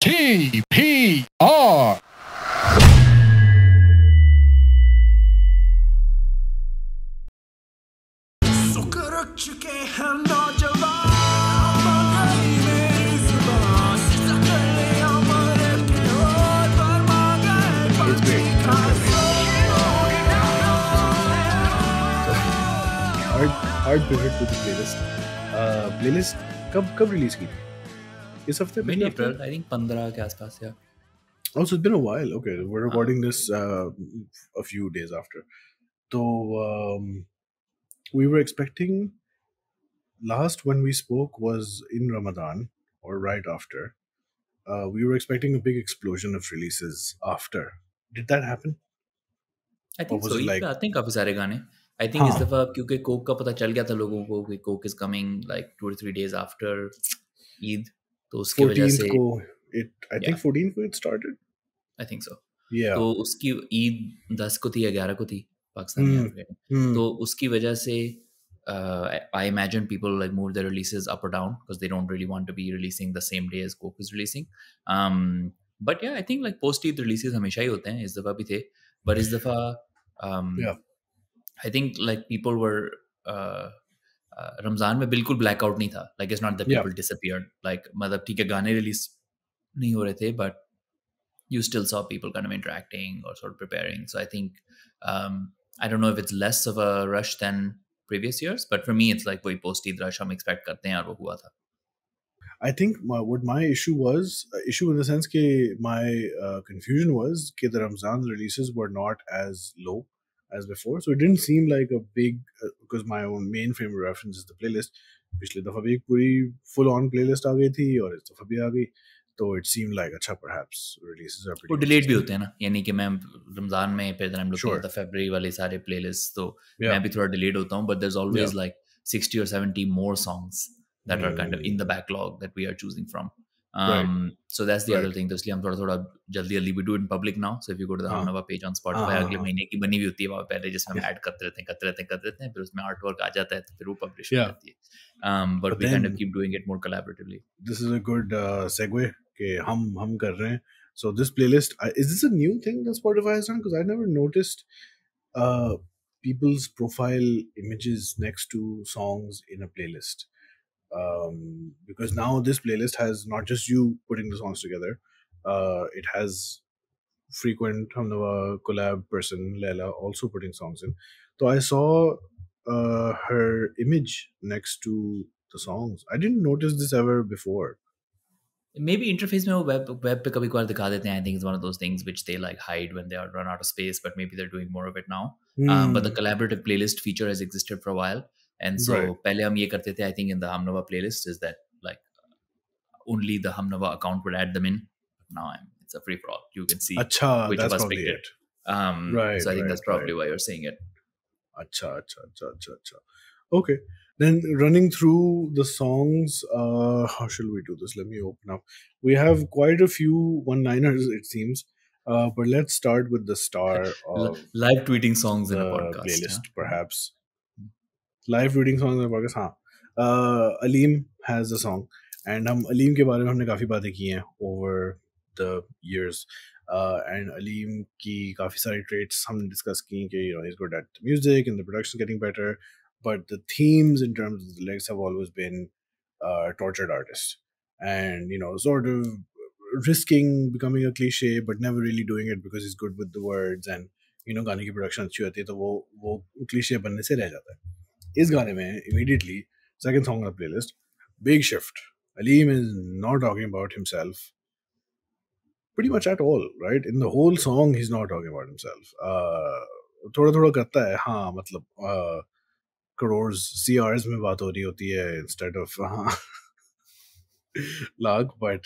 TPR. It's great. Hard pivot to the playlist. Playlist कब release की थी? इस हफ्ते Mid April, I think 15 के आसपास या. Also, it's been a while. Okay, we're recording this a few days after. So we were expecting. Last when we spoke was in Ramadan or right after. We were expecting a big explosion of releases after. Did that happen? I think was so. it Eid like- पे आते हैं काफी सारे गाने. I think इस दफा क्योंकि Coke का पता चल गया था लोगों को कि Coke is coming like 2 or 3 days after Eid, तो उसकी वजह 14th से को I think 14th को it started. I think so. Yeah. तो उसकी ईद 10 को थी या 11 को थी पाकिस्तान में. तो उसकी वजह से I imagine people like move their releases up or down because they don't really want to be releasing the same day as Coke is releasing. But yeah, I think like post Eid releases हमेशा ही होते हैं, इस दफा भी थे. But इस दफा I think like people were Ramzan में बिल्कुल blackout नहीं था. Like it's not that people disappeared. Like मतलब ठीक है गाने release नहीं हो रहे थे, but you still saw people kind of interacting or sort of preparing. So I think I don't know if it's less of a rush than previous years, but for me it's like वही post Eid rush हम expect करते हैं और वो हुआ था. I think what my issue was, issue in the sense that my confusion was that the Ramzan releases were not as low as before. So it didn't seem like a big, because my own main frame of reference is the playlist. पिछले दफा भी एक पूरी full on playlist आ गई थी और इस दफा भी आ गई. So it seemed like अच्छा perhaps releases are pretty. वो delayed भी होते हैं ना, यानी कि मैं रमजान में फिर I'm looking at the February वाले सारे playlists, तो मैं भी थोड़ा delayed होता हूँ, but there's always like 60 or 70 more songs that are kind of in the backlog that we are choosing from. So that's the other thing. तो इसलिए हम थोड़ा जल्दी we do it in public now. So if you go to the Hamnawa page on Spotify, अगले महीने की बनी हुई होती है वहाँ पहले, जिसमें हम ऐड करते रहते हैं, फिर उसमें artwork आ जाता है, तो फिर वो publish हो जाती है. But we kind of keep doing it more collaboratively. This is a good segue कि हम कर रहे हैं. So this playlist, is this a new thing that Spotify has done? Because I never noticed people's profile images next to songs in a playlist. Because now this playlist has not just you putting the songs together. It has frequent Hamnawa collab person Leila also putting songs in. So I saw her image next to the songs. I didn't notice this ever before. Maybe interface में वो web पे कभी कभार दिखा देते हैं. I think it's one of those things which they like hide when they are run out of space, but maybe they're doing more of it now. But the collaborative playlist feature has existed for a while, and so पहले हम ये करते थे. I think in the Hamnawa playlist is that like only the Hamnawa account would add them in. Now it's a free for all. You can see which of us picked it. So I think that's probably why you're saying it. Acha. Okay. Then running through the songs, how shall we do this? Let me open up. We have quite a few one-liners, it seems. But let's start with the star of live tweeting songs in a podcast playlist, perhaps. Live tweeting songs in a podcast, हाँ. Aleem has a song, and हम Aleem के बारे में हमने काफी बातें की हैं over the years. And Aleem की काफी सारी traits हमने discuss की कि he's good at music and the production is getting better. But the themes in terms of the lyrics have always been tortured artist, and sort of risking becoming a cliche, but never really doing it because he's good with the words, and गाने की production अच्छी होती है तो वो cliche बनने से रह जाता है. इस गाने में immediately second song on the playlist, big shift. Aleem is not talking about himself pretty much at all, right? In the whole song he's not talking about himself. थोड़ा करता है, हाँ, मतलब crores CRs में बात हो रही होती है instead of lakh, but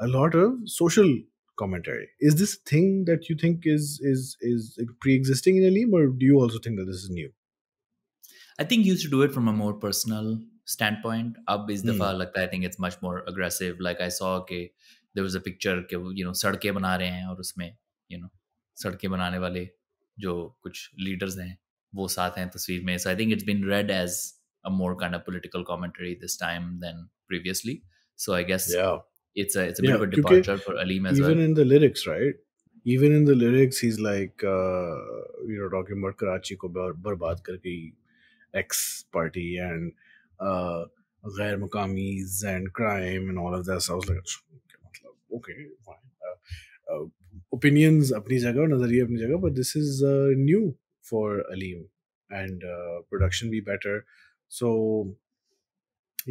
a lot of social commentary. Is this a thing that you think is pre-existing in Aleem, or do you also think that this is new? I think he used to do it from a more personal standpoint. Ab is dafa lagta I think it's much more aggressive. Like I saw कि there was a picture कि सड़कें बना रहे हैं और उसमें सड़कें बनाने वाले जो कुछ leaders हैं वो साथ हैं तस्वीर में. So I think it's been read as a more kind of political commentary this time than previously. So I guess it's a bit Yeah, of a क्योंकि departure for Aleem as well. even in the lyrics, right? Even in the lyrics, he's like, talking about Karachi ko barbad karke X party and uh, ghair muqamis and crime and all of that. So I was like, "Okay, मतलब, okay, fine. Opinions अपनी जगह और नजरिए अपनी जगह, but this is new for Aleem and production be better. So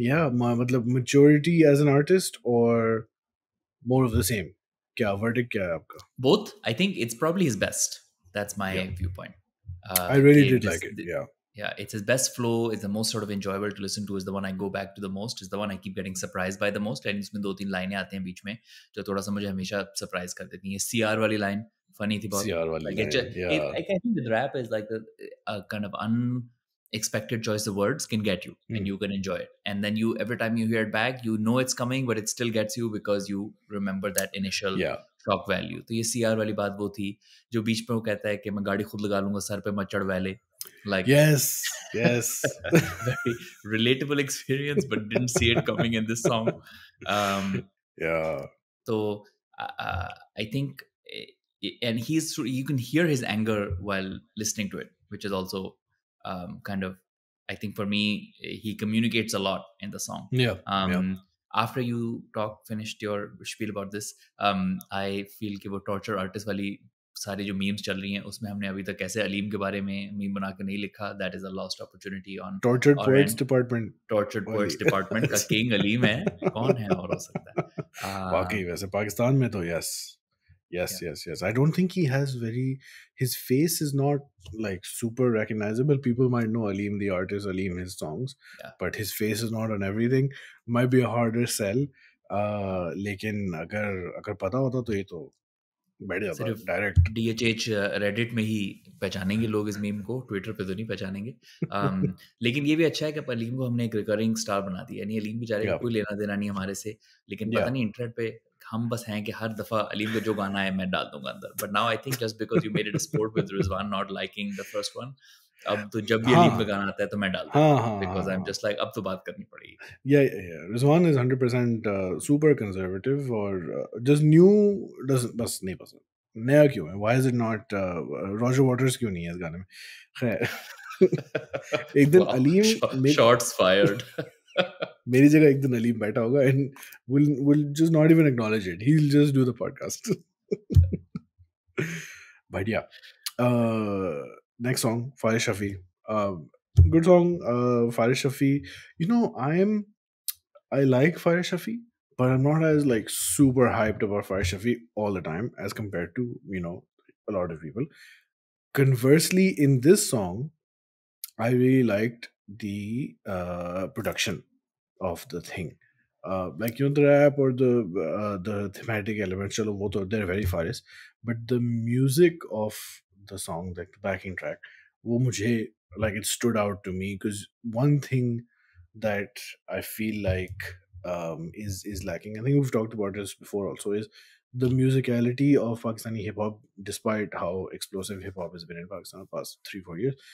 yeah, मतलब maturity as an artist or more of the same. क्या verdict क्या है आपका? Both, I think it's probably his best. That's Yeah, my viewpoint. I really Okay, did like it. Yeah, yeah, it's his best flow. It's the most sort of enjoyable to listen to. Is the one I go back to the most. Is the one I keep getting surprised by the most. And इसमें 2-3 लाइनें आती हैं बीच में जो थोड़ा सा मुझे हमेशा सरप्राइज कर देती हैं. CR वाली line funny थी बहुत. CR वाली Like line. Yeah. I think the rap is like a kind of unexpected choice of words can get you and Hmm. you can enjoy it. And then you every time you hear it back, you know it's coming, but it still gets you because you remember that initial Yeah. Shock value. तो ये CR वाली बात वो थी जो बीच में वो कहता है कि मैं गाड़ी खुद लगा लूंगा सर पे मत चढ़ वाले. Like Yes. Yes. very relatable experience, but didn't see it coming in this song. Um, Yeah. so I think, and you can hear his anger while listening to it, which is also kind of, I think for me, he communicates a lot in the song. Yeah. Yeah. After you finished your spiel about this, I feel कि वो torture artist वाली सारी जो memes चल रही हैं उसमें हमने अभी तक कैसे अलीम के बारे में मीम बना के नहीं लिखा. That is a lost opportunity on Tortured और Poets एंड. Department टॉर्चर्ड वाली. पोएट्स डिपार्टमेंट का किंग अलीम है. कौन है और हो सकता है. वाकई वैसे पाकिस्तान में तो yes. Yes, Yeah. yes, yes. I don't think he has his face is not like super recognizable. People might know Aleem the artist, Aleem his songs, Yeah. but his face is not on everything. Might be a harder sell. लेकिन अगर अगर पता होता तो ये तो बैठ जाता सिर्फ डायरेक्ट. DHH रेडिट में ही पहचानेंगे लोग इस मीम को, ट्विटर पे तो नहीं पहचानेंगे. लेकिन ये भी अच्छा है कि अलीम को हमने एक रिकरिंग स्टार बना दिया. यानी अलीम बेचारे का कोई लेना देना नहीं हमारे से, लेकिन पता नहीं इंटरनेट पे हम बस हैं कि हर दफा अलीम का जो गाना है मैं डाल दूंगा अंदर. But now I think just because you made it a sport with Rizwan not liking the first one, अब तो जब भी अलीम का हाँ गाना आता है तो मैं डाल हाँ देता हूँ हाँ बिकॉज आई एम हाँ. जस्ट लाइक अब तो बात करनी पड़ेगी. Yeah. Rizwan is 100% super conservative or just new doesn't बस नहीं पसंद. नया क्यों है? Why is it not Roger Waters क्यों नहीं है इस गाने में? खैर एक दिन Wow, अलीम shots fired. मेरी जगह एक दिन अलीम बैठा होगा and will just not even acknowledge it. He'll just do the podcast. But yeah, next song, Faris Shafi. Good song, Faris Shafi. You know, I like Faris Shafi, but I'm not as like super hyped about Faris Shafi all the time as compared to a lot of people. Conversely, in this song, I really liked the production of the thing. Like the rap or the thematic elements, chalo, wo to, they're very Faris, but the music of the song, like the backing track, wo mujhe, like it stood out to me because one thing that I feel like is lacking. I think we've talked about this before also. Is the musicality of Pakistani hip hop, despite how explosive hip hop has been in Pakistan the past 3-4 years,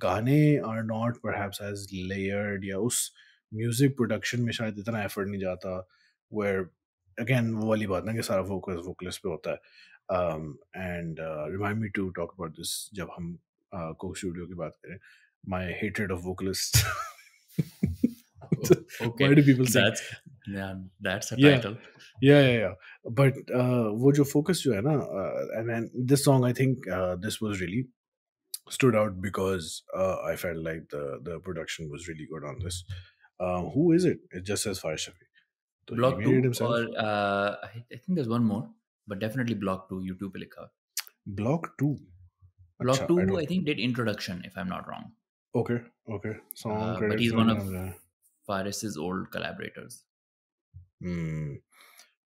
गाने are not perhaps as layered या उस music production में शायद इतना effort नहीं जाता where again वो वाली बात ना कि सारा फोकस वोकलिस्ट पे होता है and remind me to talk about this जब हम को स्टूडियो की बात करें my hatred of vocalist. Okay, why do people sing? that's a Yeah, title. yeah. But वो जो focus जो है ना and then this song I think this was really stood out because I felt like the production was really good on this. Who is it? It just says Faris Shafi. So he Block made it 2 himself. or I think there's one more, but definitely Block 2 YouTube पे लिखा. Block 2. Block Acha, I 2 don't. I think did introduction if I'm not wrong. Okay. Song But credits. he's one of Faris's old collaborators.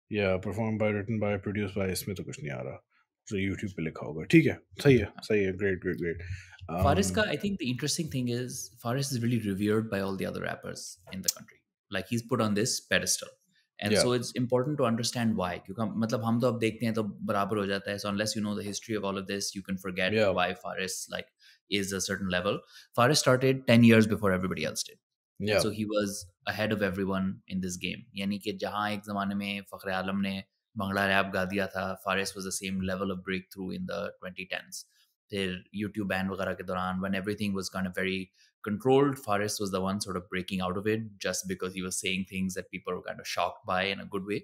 Yeah, performed by, written by, produced by. इसमें तो कुछ नहीं आ रहा. So YouTube पे लिखा होगा. ठीक है, सही है. Great. Faris ka, I think the interesting thing is Faris is really revered by all the other rappers in the country. Like he's put on this pedestal. And so it's important to understand why. क्योंकि मतलब हम तो अब देखते हैं तो बराबर हो जाता है. So unless you know the history of all of this, you can forget why Faris like is a certain level. Faris started 10 years before everybody else did. and Yeah. so he was ahead of everyone in this game. यानी कि जहाँ एक ज़माने में फ़ख्र आलम ने बंगला rap गा दिया था, Faris was the same level of breakthrough in the 2010s. फिर YouTube ban वगैरह के दौरान, when everything was kind of very controlled, Faris was the one sort of breaking out of it just because he was saying things that people were kind of shocked by in a good way.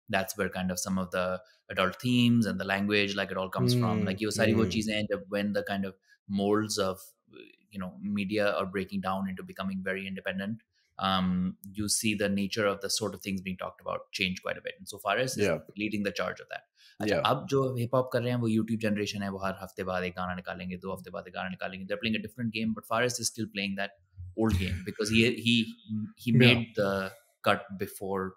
That's where kind of some of the adult themes and the language, like it all comes from. Like ये सारी वो चीज़ें हैं जब when the kind of molds of media are breaking down into becoming very independent, you see the nature of the sort of things being talked about change quite a bit. And so Faris is Yeah. leading the charge of that. अच्छा Yeah. अब जो hip hop कर रहे हैं वो YouTube generation है, वो हर हफ्ते बाद एक गाना निकालेंगे, 2 हफ्ते बाद एक गाना निकालेंगे. They're playing a different game, but Faris is still playing that old game because he Yeah. made the cut before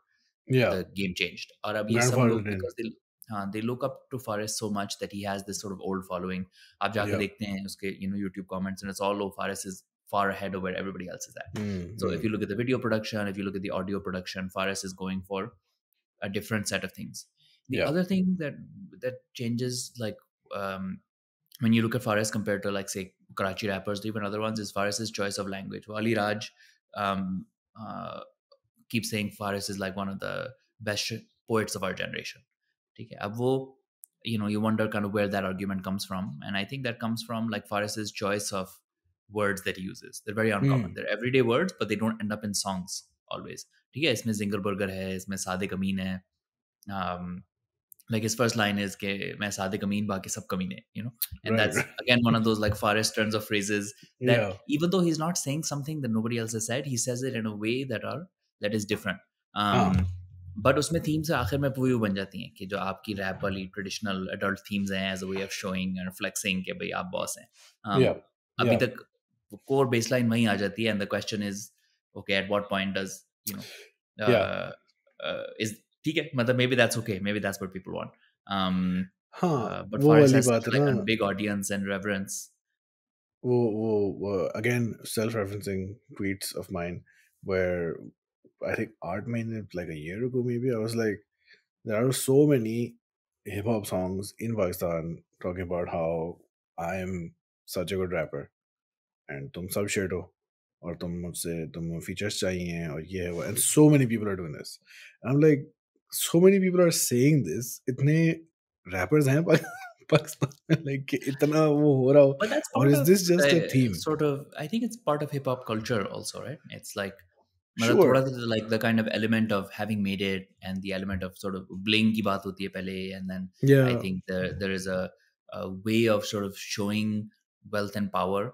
Yeah. the game changed. और अब ये सब लोग Grandfather in. because they look up to Faris so much that he has this sort of old following. आप जाके Yeah. देखते हैं उसके YouTube comments and it's all, oh, Faris is far ahead of where everybody else is at. So if you look at the video production, if you look at the audio production, Faris is going for a different set of things. The Yeah. other thing that changes, like when you look at Faris compared to, like, say, Karachi rappers, even other ones, is Faris's choice of language. Ali Raj uh, keeps saying Faris is like one of the best poets of our generation. Okay, अब वो, you wonder kind of where that argument comes from, and I think that comes from like Faris's choice of words that he uses. They're very uncommon. They're everyday words, but they don't end up in songs always. ठीक है, इसमें ginger burger है, इसमें सादे कमीन है. Um, like his first line is ke main saade kameen baaki sab kameen, and Right. that's again one of those like Faris turns of phrases that Yeah. even though he's not saying something that nobody else has said, he says it in a way that is different. हाँ. But उसमें themes आखिर में पूरी बन जाती हैं कि जो आपकी रैप वाली ट्रेडिशनल एडल्ट थीम्स हैं as a way of showing and flexing कि भाई आप बॉस हैं. Yeah. अभी Yeah. तक कोर बेसलाइन वहीं आ जाती है, and the question is okay at what point does Yeah. Is ठीक है, मतलब maybe that's okay, maybe that's what people want. um हाँ, but वो Faris वाली has बात such है like ना. a big audience and reverence. वो again self-referencing tweets of mine where I think Art made it like a year ago maybe. I was like, there are so many hip hop songs in Pakistan talking about how I am such a good rapper and तुम सब shit हो और तुम features चाहिए और ये है वो, and so many people are doing this. And I'm like, so many people are saying this. इतने rappers हैं पाकिस्तान में, like कि इतना वो हो रहा हो, But that's or part is of this just a theme? sort of, I think it's part of hip hop culture also, right? It's like मतलब Sure. थोड़ा सा like the kind of element of having made it and the element of sort of bling की बात होती है पहले, and then I Yeah. think there is a way of sort of showing wealth and power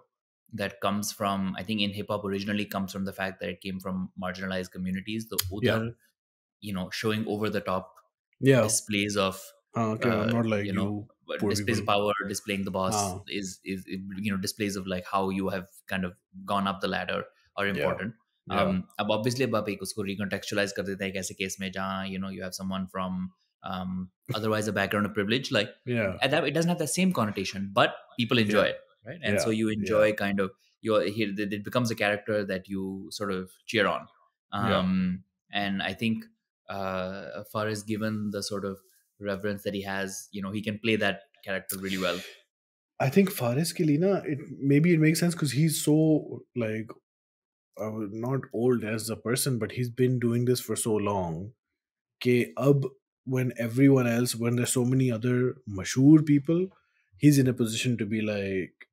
that comes from, I think in hip hop originally comes from the fact that it came from marginalized communities. The Yeah. udhar, showing over the top Yeah. displays of Okay, I'm not like you know you poor displays of people. power, displaying the boss हाँ. is displays of like how you have kind of gone up the ladder are Yeah. important. Yeah. अब obviously अब आप एक उसको recontextualize कर देते हैं एक ऐसे केस में जहाँ you have someone from otherwise a background of privilege, like Yeah. and that it doesn't have the same connotation, but people enjoy Yeah. it, right? And Yeah. so you enjoy Yeah. kind of it becomes a character that you sort of cheer on. Yeah. And I think Far is given the sort of reverence that he has, he can play that character really well. I think Faris ke liye na, maybe it makes sense because he's so like not old as a person, but he's been doing this for so long. Ke ab when everyone else, when there's so many other mashhoor people, he's in a position to be like,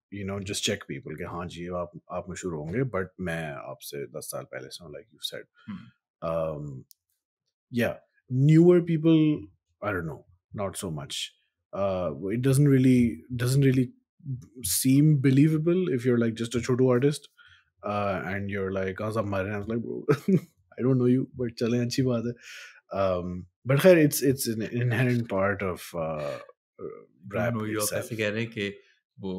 just check people कि हाँ जी आप मशहूर होंगे, but मैं आपसे 10 साल पहले से हूँ, like you said. Yeah, newer people, I don't know, not so much. It doesn't really seem believable if you're like just a chotu artist, and you're like, "Kahan se maar rahe hain?" I was like, bro, I don't know you, but chale achhi baat hai. But khair, it's an inherent part of Don't rap know you, आप itself. ऐसे कह रहे हैं कि वो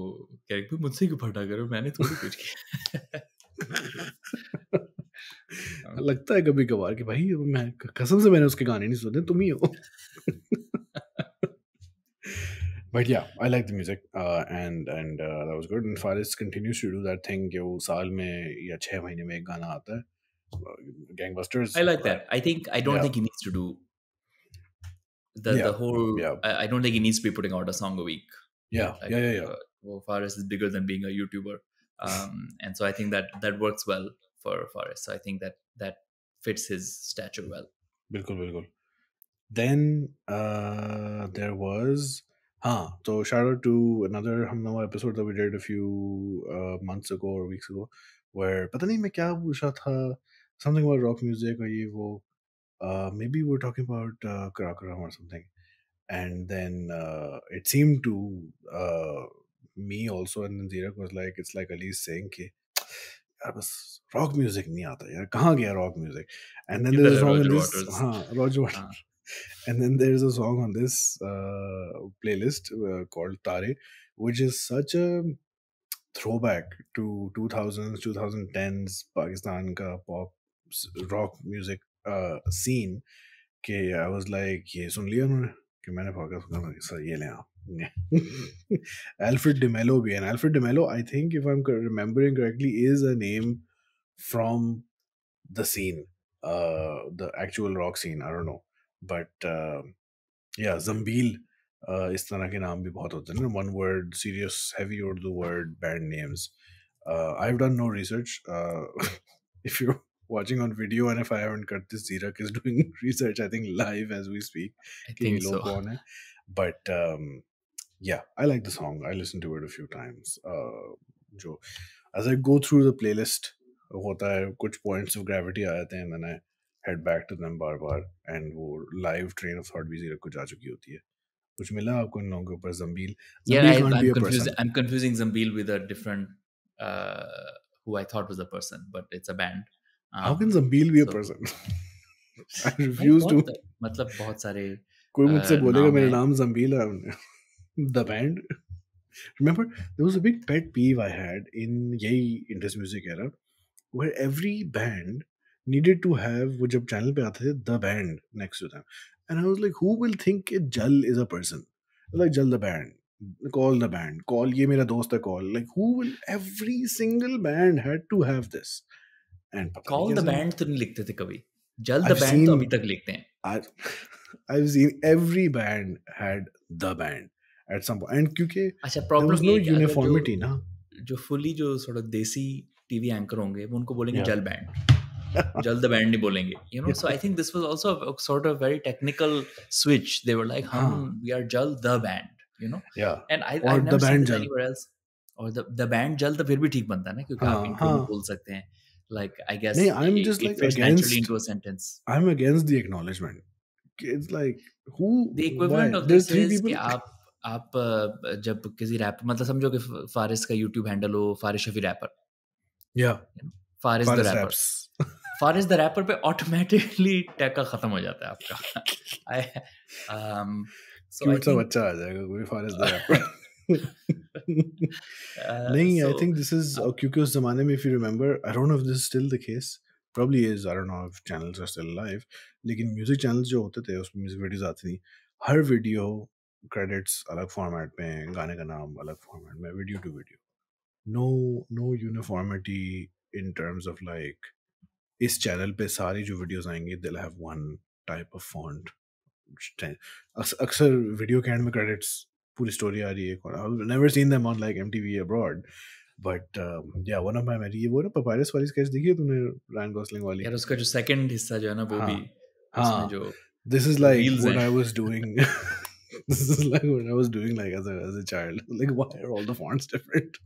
character मुझसे क्यों फटा करो, मैंने थोड़ी कुछ किया. लगता है कभी कभार कि भाई मैं कसम से मैंने उसके गाने नहीं सुने, तुम ही हो. But yeah, I like the music, and that was good. And Faris continues to do that thing कि वो साल में या 6 महीने में एक गाना आता है, Gangbusters. I like that. I don't Yeah. think he needs to do the Yeah. whole. Yeah. I don't think he needs to be putting out a song a week. Yeah. Like, Yeah. well, Faris is bigger than being a YouTuber, and so I think that works well for Faris. So I think that fits his stature well. बिल्कुल बिल्कुल. Then there was so shout out to another Hamnawa episode that we did a few months ago or weeks ago, where पता नहीं मैं क्या पूछा था, something about rock music or ये वो, maybe we were talking about Karakoram or something, and then it seemed to me also, and then Zirak was like, it's like Ali saying कि यार बस रॉक म्यूजिक नहीं आता यार, कहाँ गया rock music. And then there's a song on Roger this, Waters. Roger Waters. Uh, And then there's a song on this playlist called Tare, which is such a throwback to 2000s 2010s Pakistan ka rock music scene कि I was like ये सुन लिया उन्होंने, कि मैंने focus करना sir ये ले आओ. Alfred De Mello भी, and Alfred De Mello, I think if I'm remembering correctly, is a name from the scene, the actual rock scene. I don't know, but yeah, Zambil, इस तरह के नाम भी बहुत होते हैं ना, one word, serious, heavy Urdu word, band names. I've done no research. If you're watching on video and if I haven't cut this, Zirak is doing research, I think, live as we speak. I कि ये think लोग so. कौन है. But yeah, I like the song. I listened to it a few times. जो as I go through the playlist, होता है कुछ points of gravity आ जाते हैं, and then I head back to them bar bar, and वो live train of thought भी Zirak को जा चुकी होती है. कुछ मिला आपको इन लोगों के ऊपर? Zambil? Yeah, Zambil can't be I'm a confused. person. I'm confusing Zambil with a different who I thought was a person, but it's a band. How can Zambil be a person? I refuse to. मतलब बहुत सारे कोई मुझसे बोलेगा नाम मेरा है. नाम Zambil है, the band. Remember, there was a big pet peeve I had in यही Indus music era, where every band needed to have, वो जब channel पे आते थे, the band next to them. And I was like, who will think a Jal is a person? Like, Jal the band. Call the band. Call, ये मेरा दोस्त है call. Like, who will, every single band had to have this. And पता नहीं Call the कैसे band तो नहीं लिखते थे कभी. Jal the I've band तो अभी seen, तक लिखते हैं. I've seen every band had the band at some point. And क्योंकि अच्छा, there प्रॉब्लम was ये no है कि अगर uniformity ना. जो फुली जो थोड़ा देसी टीवी एंकर होंगे वो उनको बोलेंगे Yeah. जल बैंड, जल द बैंड नहीं बोलेंगे, you know. So I think this was also a sort of very technical switch. They were like हम we are Jal the band, you know. Yeah. And I Or never the seen band this Jal. Anywhere else. और the band Jal तो फिर भी ठीक बनता है ना, क्योंकि आप इंट्रो में बोल सकते हैं. लाइक आई गेस नहीं, I'm just it like fits naturally against, into a sentence. I'm against the acknowledgement. It's like, who, the equivalent why? Of There's this three is कि people. आप जब किसी रैप, मतलब समझो कि फारिस का यूट्यूब हैंडल हो Faris Shafi rapper, Yeah. Faris the Faris rapper. raps. Faris the rapper पे ऑटोमेटिकली टैग खत्म हो जाता है आपका. सो आई Cute सा थिंक बच्चा आ जाएगा कोई Faris the rapper. नहीं, I think this is क्योंकि उस जमाने में, if you remember, I don't know if this is still the case, probably is, I don't know if channels are still alive, लेकिन music channels जो होते थे उसमें music videos आती थी, हर video credits अलग format में, गाने का नाम अलग format में, video to video, no uniformity in terms of like इस channel पे सारी जो videos आएंगी they'll have one type of font. अक्सर video के end में credits पूरी story आ रही है. I've never seen them on like MTV abroad, but yeah, one of my ये वो ना Papyrus वाली sketch देखी है तूने, Ryan Gosling वाली? यार उसका जो सेकंड हिस्सा जो है ना वो भी उसमें जो this is like reels what हैं. I was doing. This is like what I was doing like as a child. Like, why are all the fonts different?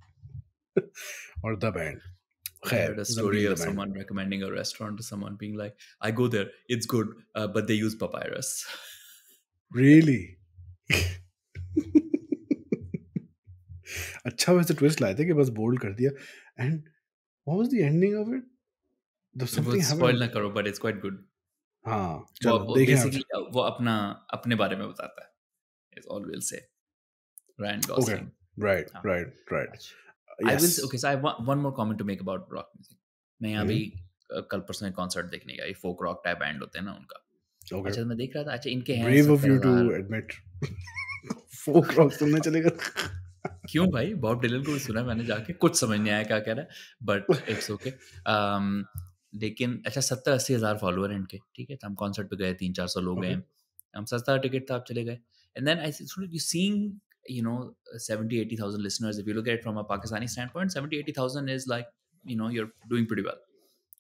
Or the band. I heard a story Zambil of the band. someone recommending a restaurant to someone being like, I go there, it's good, but they use papyrus. Really? अच्छा वैसे twist लाए थे कि बस bold कर दिया. And what was the ending of it? The वो something spoil happened. ना करो, but it's quite good. हाँ वो चलो देखें आप. बेसिकली वो अपने बारे में बताता है. Is all we'll say. Ryan Gosling. Okay. Right. I will. Yes. Okay, so I have one more comment to make about rock music. मैं यहाँ भी कल परसों एक कॉन्सर्ट देखने गया. ये फोक रॉक टाइप बैंड होते हैं ना उनका. Okay. अच्छा, मैं देख रहा था. अच्छा, इनके हैं Brave of you to 70,000. admit. Folk rock सुनने चलेगा. क्यों भाई, बॉब डिलन को भी सुना मैंने जाके, कुछ समझ नहीं आया क्या कह रहा है, बट इट्स ओके. लेकिन अच्छा 70-80 हज़ार फॉलोअर हैं इनके, ठीक है. तो हम कॉन्सर्ट पे गए, 300-400 लोग गए. हम सस्ता टिकट था, आप चले गए. And then I you seeing, you know, 70,000-80,000 listeners. If you look at it from a Pakistani standpoint, 70,000-80,000 is like, you know, you're doing pretty well.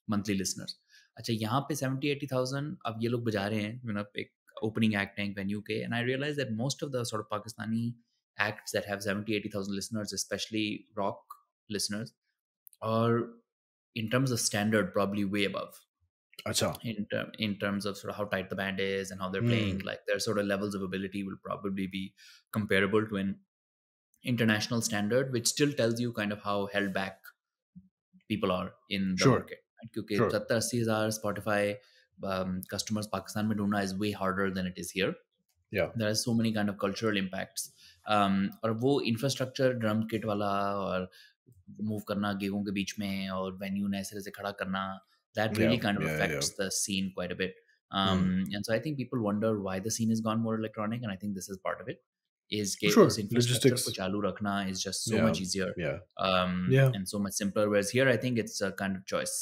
monthly listeners. अच्छा यहाँ पे 70-80,000 अब ये लोग बजा रहे हैं, एक opening act है venue के, and I realized that most of the sort of Pakistani acts that have 70-80,000 listeners, especially rock listeners, are in terms of standard probably way above. Acha. In terms of sort of how tight the band is and how they're playing, like their sort of levels of ability will probably be comparable to an international standard, which still tells you kind of how held back people are in the market. Because 70-80,000 Spotify customers Pakistan mein dhoondna is way harder than it is here. Yeah. There are so many kind of cultural impacts. और वो infrastructure drum kit वाला और move करना गेगों के बीच में और venue नए सिरे से खड़ा करना, that really kind of affects the scene quite a bit. And so I think people wonder why the scene has gone more electronic, and I think this is part of it. Is कि उस infrastructure को चालू रखना is just so much easier, and so much simpler. Whereas here, I think it's a kind of choice.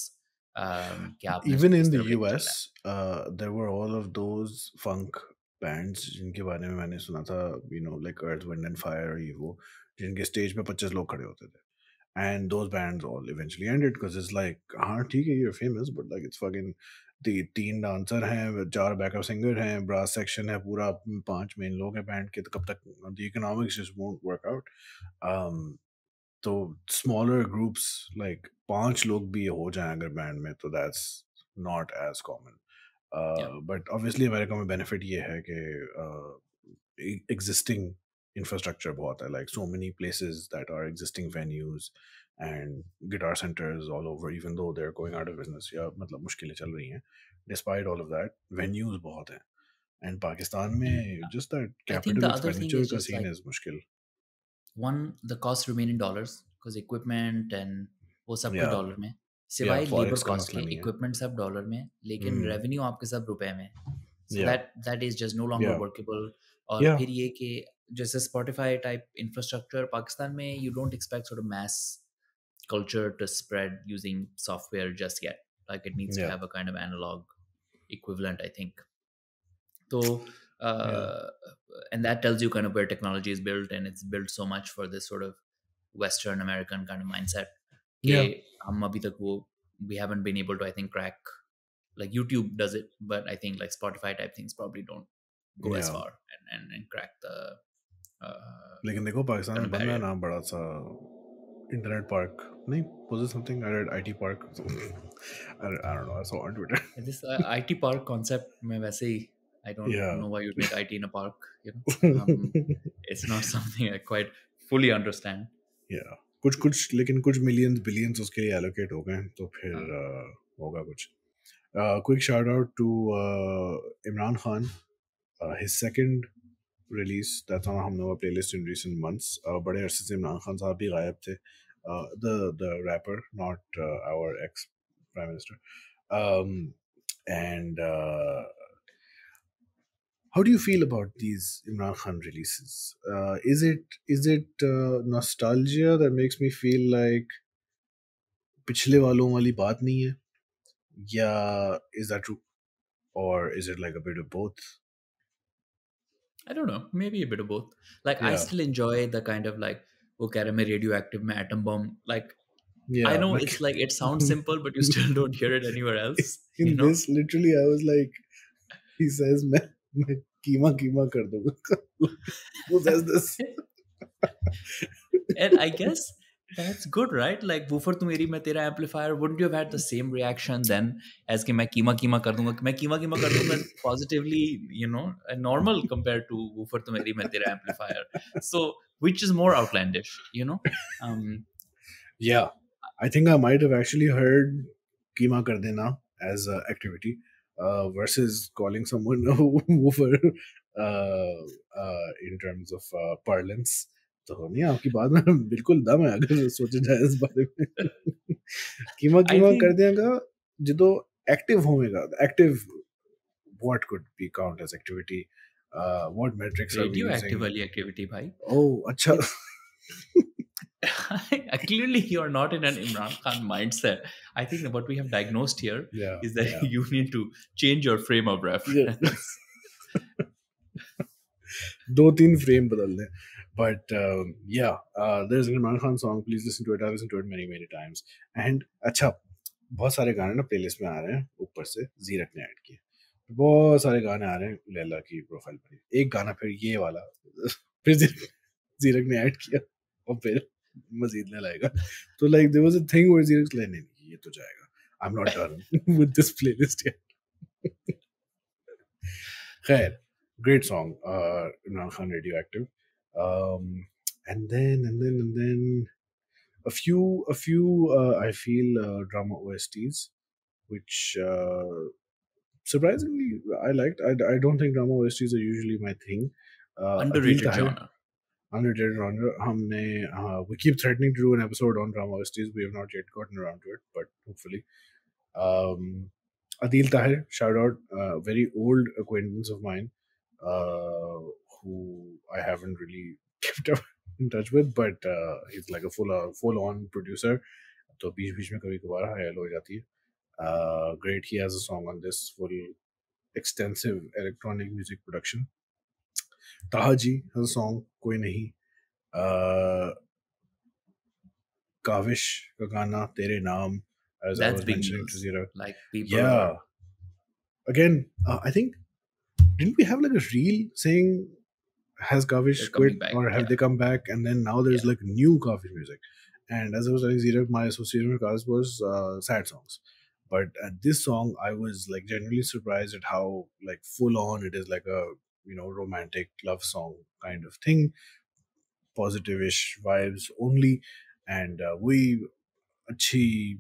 Even in the US, there were all of those funk bands जिनके बारे में मैंने सुना था, like Earth, Wind and Fire, ये वो जिनके stage पे 25 लोग खड़े होते थे. And those bands all eventually ended because it's like, हाँ ठीक है, you're famous, but like it's fucking the 3 dancer हैं, 4 बैकअप सिंगर हैं, ब्रास सेक्शन है पूरा, 5 मेन लोग हैं बैंड के, तो कब तक the economics just won't work out. तो smaller groups like 5 लोग भी हो जाएं अगर बैंड में, तो that's not as common. But obviously America में benefit ये है कि existing infrastructure बहुत है, like so many places that are existing venues and guitar centers all over, even though they're going out of business, या मतलब मुश्किलें चल रही हैं, despite all of that venues बहुत हैं. And Pakistan में just that capital expenditure का scene is मुश्किल. One, the costs remain in dollars because equipment and वो सब कुछ डॉलर में, सिवाय लेबर कॉस्ट के इक्विपमेंट सब डॉलर में, लेकिन रेवेन्यू आपके सब रुपए में. So that is just no longer workable. और फिर ये कि जैसे Spotify type infrastructure पाकिस्तान में, you don't expect sort of mass culture to spread using software just yet. Like it needs to have a kind of analog equivalent, I think. So and that tells you kind of where technology is built, and it's built so much for this sort of Western American kind of mindset. हम अभी तक वो we haven't been able to, I think, crack. Like YouTube does it, but I think like Spotify type things probably don't go as far and crack the. लेकिन देखो पाकिस्तान में बन रहा है ना बड़ा सा internet park, नहीं, was it something? I read IT park. I don't know. I saw on Twitter. This IT park concept में वैसे ही I don't know why you'd make IT in a park. It's not something I quite fully understand. Yeah, कुछ लेकिन कुछ millions billions उसके लिए allocate हो गए, तो फिर होगा कुछ. Quick shout out to Imran Khan, his second release that's on Hamnawa playlist in recent months. बड़े अरसे से इमरान खान साहब भी गायब थे, the rapper, not our ex prime minister. And how do you feel about these Imran Khan releases? Is it nostalgia that makes me feel like पिछले वालों वाली बात नहीं है? Yeah, is that true? Or is it like a bit of both? I don't know, maybe a bit of both. Like I still enjoy the kind of like वो कह रहे मैं radioactive में atom bomb, like I know it's like it sounds simple but you still don't hear it anywhere else. In this literally I was like, he says मैं कीमा कर दूंगा. Who says this? And I guess that's good, right? Like woofer tu meri मैं तेरा amplifier, wouldn't you have had the same reaction then as कि मैं कीमा कर दूंगा? मैं कीमा कर दूंगा positively, normal compared to woofer tu meri मैं तेरा amplifier. So which is more outlandish, Yeah, I think I might have actually heard कीमा कर देना as an activity versus calling someone a woofer in terms of parlance. तो नहीं, आपकी बात में बिल्कुल दम है अगर सोचे जाए इस बारे में. कीमा कर देगा जो एक्टिव होगा. Active, what could be count as activity? What metrics are we using? Radioactive वाली activity भाई. Oh, अच्छा. Clearly you're not in an Imran Khan mindset. I think what we have diagnosed here is that you need to change your frame of reference. 2-3 frame बदल दें. But there's an Imran Khan song. Please listen to it. I've listened to it many times. And अच्छा, बहुत सारे गाने ना playlist में आ रहे हैं, ऊपर से जीरक ने ऐड किए, बहुत सारे गाने आ रहे हैं लैला की प्रोफाइल पर, एक गाना फिर ये वाला फिर जीरक ने ऐड किया और फिर मजीद ले लाएगा, तो like there was a thing where जीरक लाइन नहीं, ये तो जाएगा, I am not done with this playlist yet. Khair, great song, Imran Khan Radioactive. Um, and then a few I feel drama OSTs, which surprisingly I liked. I don't think drama OSTs are usually my thing. Adil Underrated Tahir, genre. underrated genre. We keep threatening to do an episode on drama OSTs. We have not yet gotten around to it, but hopefully. Um, Adil Tahir, shout out, very old acquaintance of mine, uh, who I haven't really kept up in touch with, but he's like a full on producer. तो बीच बीच में कभी कभार higher हो जाती है. Great, he has a song on this full extensive electronic music production. Taha ji has a song, कोई नहीं. Uh, Kaavish का गाना तेरे नाम, as I That's was big mentioning to news. Zira. Like people Yeah, are again, I think, didn't we have like a reel saying has they're Kaavish quit coming back. or have Yeah, they come back? And then now there's yeah. like new Kaavish music. And as I was telling Zira, my association with Kaavish was sad songs. But at this song, I was like genuinely surprised at how like full on it is, like a romantic love song kind of thing, positive-ish vibes only, and we achieve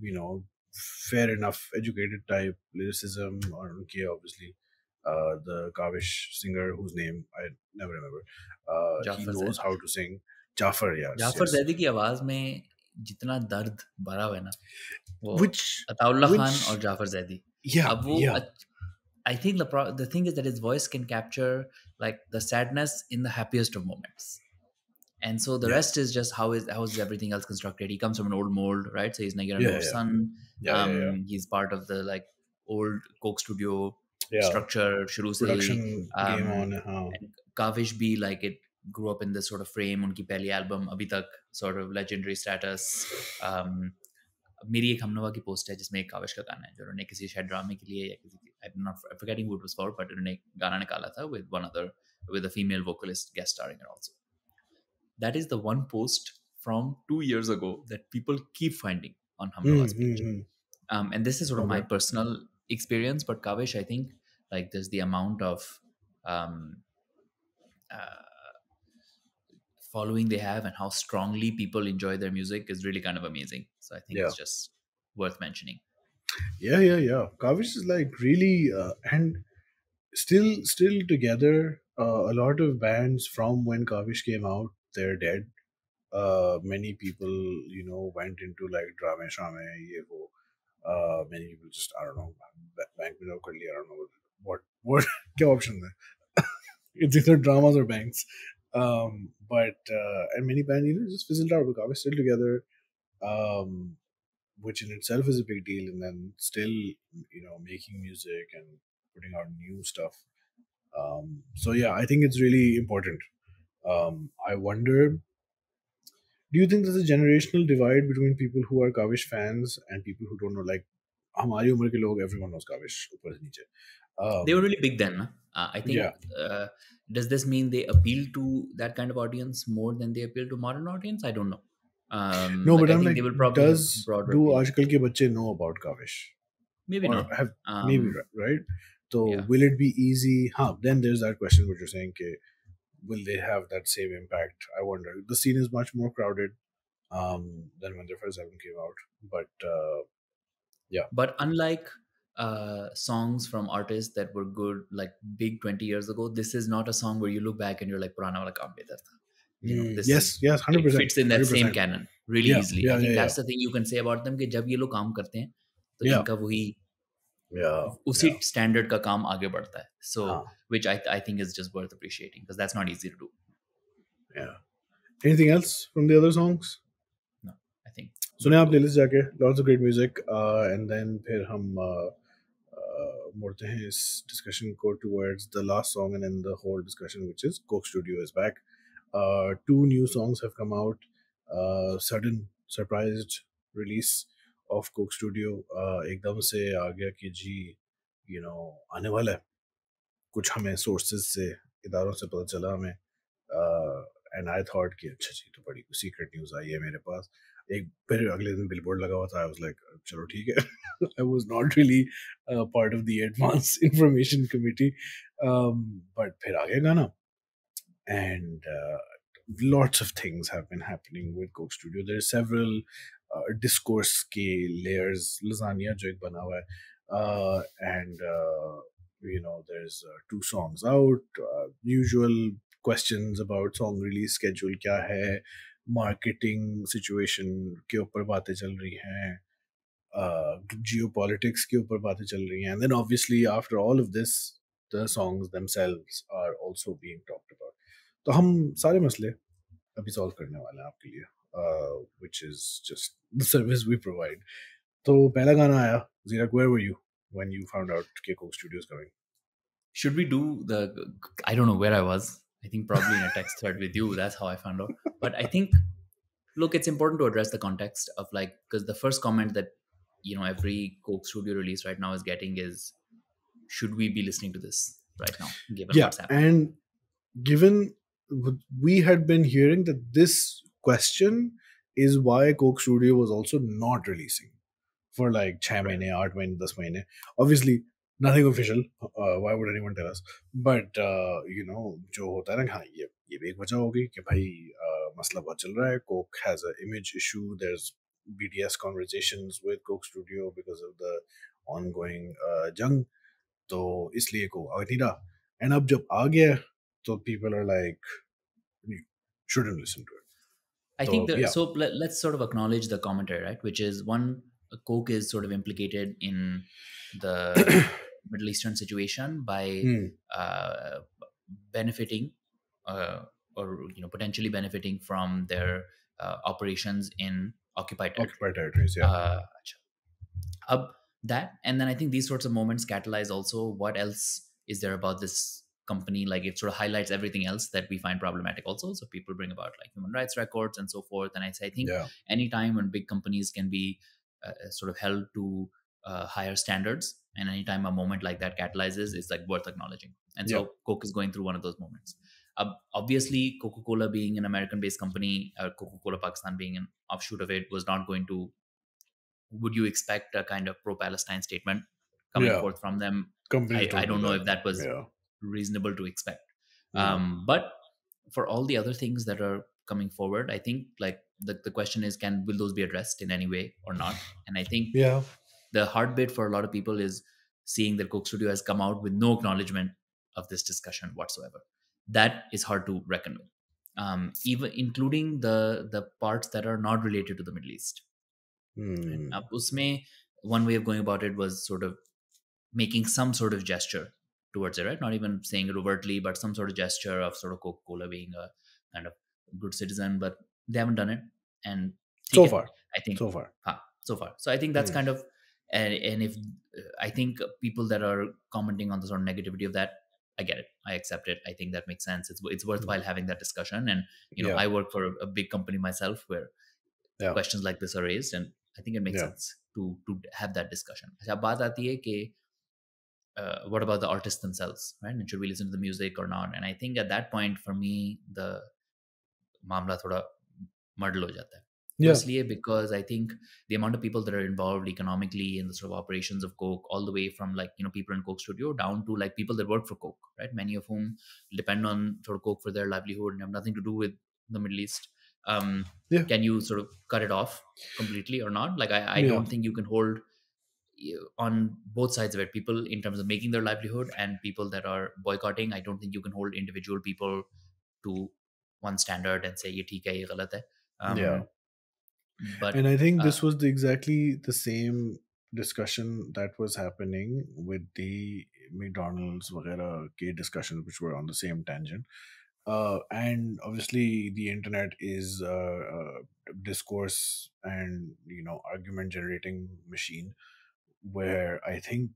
fair enough educated type lyricism or okay, obviously the Kavish singer whose name I never remember, he Jafar knows Zaidi. how to sing. Jafar, yes, Jafar yes. Zaidi की आवाज में जितना दर्द भरा हुआ है ना, वो which अताउल्ला खान और which जाफर जैदी. yeah, अब वो yeah, I think the thing is that his voice can capture like the sadness in the happiest of moments. And so the yeah, rest is just how is everything else constructed. He comes from an old mold, right? So he's Nagar yeah, Noor yeah, son. yeah, yeah, yeah, He's part of the like old Coke studio yeah. structure shuru se hi. Production game on, And Kavish be like it grew up in this sort of frame. Unki pehli album abhi tak sort of legendary status. um, मेरी एक हमनवा की post है जिसमें एक काविश का गाना है जो उन्होंने किसी शायद ड्रामे के लिए या किसी I'm not forgetting who it was for, but उन्होंने एक गाना निकाला था with one other, with a female vocalist guest starring it also. That is the one post from 2 years ago that people keep finding on Hamnawa's page. mm. And this is sort of my Okay. personal experience, but Kavish, I think like there's the amount of um, following they have and how strongly people enjoy their music is really kind of amazing. So I think Yeah, it's just worth mentioning. yeah. Kavish is like really and still together. A lot of bands from when Kavish came out, they're dead. Many people, went into like drama shame, ye wo. Many people just, I don't know, bank में job कर लिया, I don't know what क्या option है. It's either dramas or banks. But and many bands, just fizzled out. But Kavish still together, um, which in itself is a big deal. And then still, making music and putting out new stuff. So yeah, I think it's really important. I wonder, do you think there's a generational divide between people who are Kavish fans and people who don't know? Like, हमारी उम्र के लोग, everyone knows Kavish ऊपर से नीचे. They were Um, really big then. Huh? I think, yeah. does this mean they appeal to that kind of audience more than they appeal to modern audience? I don't know. No, Like but I I'm think like, they will probably have broader do appeal. आजकल के बच्चे know about Kavish Maybe or not. have maybe right? So Yeah. will it be easy? Then there's that question which you're saying, ke, will they have that same impact? I wonder. The scene is much more crowded than when their first album came out, but yeah. But unlike songs from artists that were good like big 20 years ago, this is not a song where you look back and you're like purana wala kaam behtar tha. This Yes, is, yes, it 100%, fits in that same 100%. canon really Yeah, easily. yeah, I think yeah, yeah, that's the thing you can say about them कि जब ये लोग काम करते हैं तो yeah, इनका वही yeah, उसी yeah. स्टैंडर्ड का काम आगे बढ़ता है. So Huh. which I think is just worth appreciating because that's not easy to do. Yeah. Anything else from the other songs? No, I think सुने आप playlist जाके, lots of great music, and then फिर हम मुड़ते हैं इस discussion को towards the last song and then the whole discussion, which is Coke Studio is back. Two new songs have come out. Sudden surprised release of Coke Studio एकदम से आ गया कि जी आने वाला है, कुछ हमें सोर्सेज से, इदारों से पता चला हमें, एंड आई थॉट कि अच्छा जी, तो बड़ी सीक्रेट न्यूज़ आई है मेरे पास। एक फिर अगले दिन बिलबोर्ड लगा हुआ था, आई वाज लाइक चलो ठीक है। I was not really part of the advance information committee, but फिर आ गया गाना, and lots of things have been happening with Coke Studio. There are several discourse के layers, lasagna जो एक बना हुआ है, and there's two songs out, usual questions about song release schedule क्या है, marketing situation के ऊपर बातें चल रही हैं, geopolitics के ऊपर बातें चल रही हैं, and then obviously after all of this the songs themselves are also being talked about. तो हम सारे मसले अभी सॉल्व करने वाले हैं आपके लिए, which is just the service we provide. तो पहला गाना आया, Zirak, where were you when you found out कि Coke Studio is coming? Should we do the? I don't know where I was. I think probably in a text thread with you. That's how I found out. But I think, look, it's important to address the context of, like, because the first comment that every Coke Studio release right now is getting is, should we be listening to this right now, given Yeah, what's happening? and given we had been hearing that this question is why Coke Studio was also not releasing for like 6 महीने, 8 महीने, 10 महीने. Obviously nothing official, why would anyone tell us, but जो होता है ना, हाँ, ये भी एक वजह होगी कि भाई मसला बहुत चल रहा है, Coke has an image issue, there's BTS conversations with Coke Studio because of the ongoing जंग, तो इसलिए को आ नहीं रहा, and अब जब आ गया तो people are like, you shouldn't listen to it. I So think yeah, so. Let's sort of acknowledge the commentary, right? Which is, one, Coke is sort of implicated in the Middle Eastern situation by uh, benefiting, or potentially benefiting from their operations in occupied territory. occupied territories, yeah. अच्छा. That, and then I think these sorts of moments catalyze also what else is there about this company. Like, it sort of highlights everything else that we find problematic also. So people bring about like human rights records and so forth. And I think Yeah. any time when big companies can be sort of held to higher standards, and anytime a moment like that catalyzes, it's like worth acknowledging. And Yeah. so Coke is going through one of those moments. Obviously, Coca-Cola being an American-based company, Coca-Cola Pakistan being an offshoot of it, was not going to. Would you expect a kind of pro-Palestine statement coming Yeah. forth from them? Companies I don't do don't know that. if that was Yeah. reasonable to expect. Mm. But for all the other things that are coming forward, I think, like, the question is, will those be addressed in any way or not? And I think Yeah. the hard bit for a lot of people is seeing that Coke Studio has come out with no acknowledgement of this discussion whatsoever. That is hard to reckon with, even including the parts that are not related to the Middle East. Mm. अब उसमें one way of going about it was sort of making some sort of gesture towards it, right? Not even saying it overtly, but some sort of gesture of sort of Coca-Cola being a kind of good citizen, but they haven't done it. And So ठीक है, far. I think, So far. so far. So I think that's kind of, and if I think people that are commenting on the sort of negativity of that, I get it, I accept it. I think that makes sense. It's worthwhile having that discussion. And Yeah. I work for a big company myself where Yeah. questions like this are raised, and I think it makes Yeah. sense to have that discussion. अच्छा, बात आती है कि what about the artists themselves, right? And should we listen to the music or not? And I think at that point, for me, the मामला थोड़ा muddle हो जाता है. वो Yeah. इसलिए because I think the amount of people that are involved economically in the sort of operations of Coke, all the way from, like, people in Coke Studio down to like people that work for Coke, right? Many of whom depend on sort of Coke for their livelihood and have nothing to do with the Middle East. Yeah. Can you sort of cut it off completely or not? Like, I Yeah. don't think you can hold on both sides of it, people in terms of making their livelihood and people that are boycotting. I don't think you can hold individual people to one standard and say ye theek hai, ye galat hai. Yeah. But And I think this was exactly the same discussion that was happening with the McDonald's वगैरह के discussions, which were on the same tangent. And obviously the internet is discourse and argument generating machine, where I think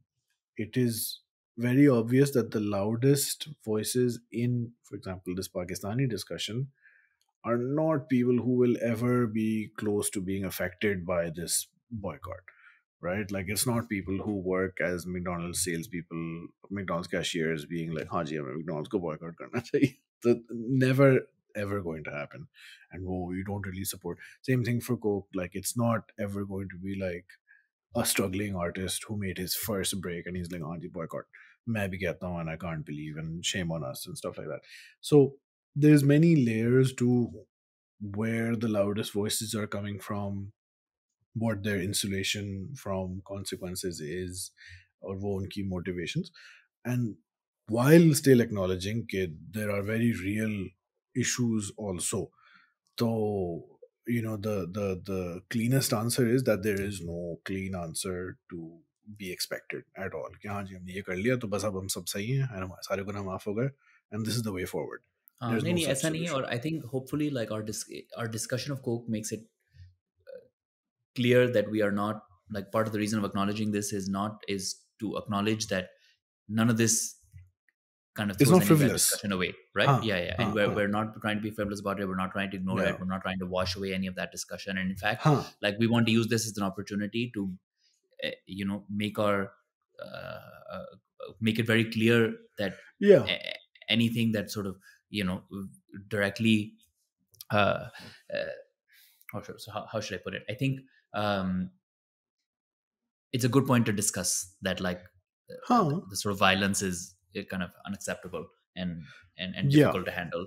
it is very obvious that the loudest voices in, for example, this Pakistani discussion are not people who will ever be close to being affected by this boycott, right? Like it's not people who work as McDonald's salespeople, McDonald's cashiers being like, "हाँ जी, हमें McDonald's को boycott करना चाहिए." So never ever going to happen, and we don't really support. Same thing for Coke. Like it's not ever going to be like a struggling artist who made his first break and he's like, "हाँ जी, boycott." मैं भी कहता हूँ, and I can't believe, and shame on us and stuff like that. So there's many layers to where the loudest voices are coming from, what their insulation from consequences is, or वो उनकी motivations, and while still acknowledging that there are very real issues also. So the cleanest answer is that there is no clean answer to be expected at all. कि हाँ जी हमने ये कर लिया तो बस अब हम सब सही हैं and हम सारे गुनाह माफ हो गए and this is the way forward. There's नहीं no नहीं such ऐसा नहीं है solution. और I think hopefully like our discussion of coke makes it clear that we are not like part of the reason of acknowledging this is to acknowledge that none of this kind of It's throws not any of that frivolous. discussion away, right? Huh, Yeah, and huh, huh. we're not trying to be frivolous about it. We're not trying to ignore Yeah. it. We're not trying to wash away any of that discussion. And in fact, Huh. like we want to use this as an opportunity to, make our make it very clear that Yeah. anything that sort of directly uh, how should I put it? I think it's a good point to discuss that like Huh. the sort of violence is kind of unacceptable and Yeah. difficult to handle.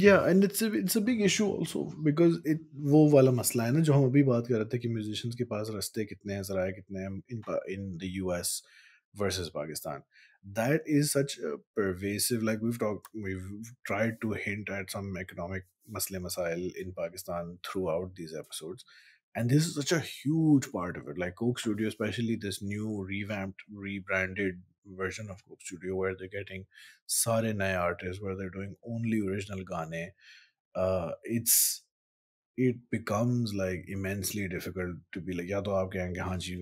Yeah, and it's a big issue also because it वो वाला मसला है ना जो हम अभी बात कर रहे थे कि म्यूजिशियंस के पास रास्ते कितने हैं, ज़राए कितने हैं in the US versus Pakistan. That is such a pervasive, like we've tried to hint at some economic masle masail in Pakistan throughout these episodes, and this is such a huge part of it. Like Coke Studio, especially this new revamped, rebranded version of Coke Studio, where they're getting sare naye artists, where they're doing only original gaane. It's it becomes like immensely difficult to be like, yeah, to aap kahenge, haan ji,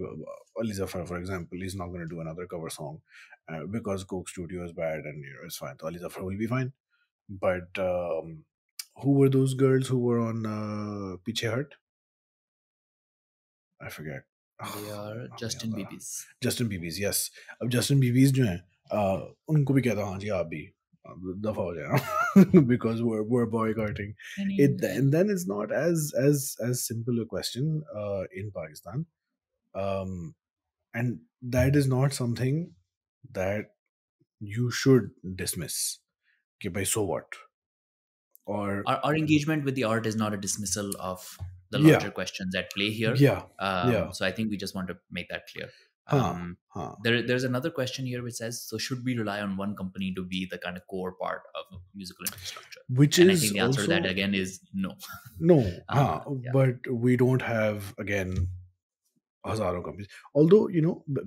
Ali Zafar, for example, he's not going to do another cover song because Coke Studio is bad and it's fine. So Ali Zafar will be fine. But who were those girls who were on Piche Hut? I forget. They are Justin Bieber's. Justin Bieber's, yes. अब Justin Bieber's जो हैं उनको भी कहता हूँ हाँ जी आप भी दफा हो जाए because we're boycotting it, and then it's not as simple a question in Pakistan, and that is not something that you should dismiss. कि भाई so what, or our engagement with the art is not a dismissal of the larger questions at play here. Yeah. So I think we just want to make that clear. Huh. There's another question here which says, so should we rely on one company to be the kind of core part of musical infrastructure? Which and is I think the answer also, to that again is no. No. Yeah. But we don't have, again, hazaron companies. Although,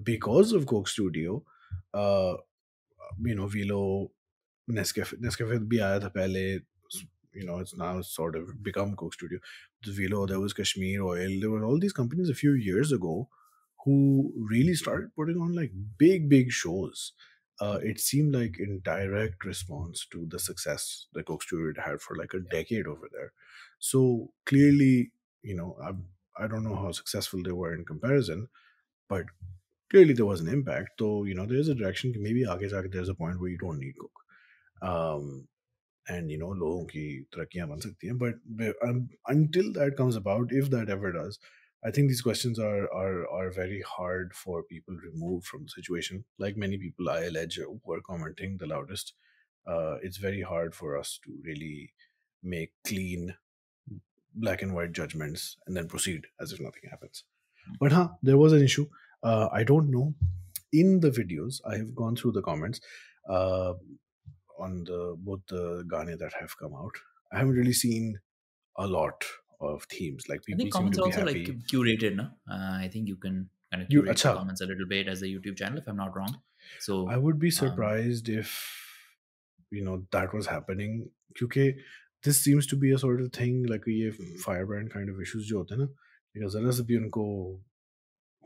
because of Coke Studio, Velo, Nescafe bhi aaya tha pehle, it's now sort of become Coke Studio. The Velo, there was Kashmir Oil, there were all these companies a few years ago who really started putting on like big shows. It seemed like in direct response to the success that Coke Studio had for like a decade over there. So clearly, I don't know how successful they were in comparison, but clearly there was an impact. So, there's a direction, maybe aage jaake there's a point where you don't need Coke. And लोगों की तरक्कियां बन सकती हैं, but until that comes about, if that ever does, I think these questions are very hard for people removed from the situation. Like many people I allege who are commenting the loudest, it's very hard for us to really make clean black and white judgments and then proceed as if nothing happens. But there was an issue. I don't know. In the videos, I have gone through the comments. On both the Ghane that have come out, I haven't really seen a lot of themes. Like I people think seem comments to are be also happy. like curated, no? I think you can kind of curate the comments a little bit as a YouTube channel, if I'm not wrong. So I would be surprised if that was happening, because this seems to be a sort of thing like ये firebrand kind of issues जो होते हैं ना, because जरा से भी उनको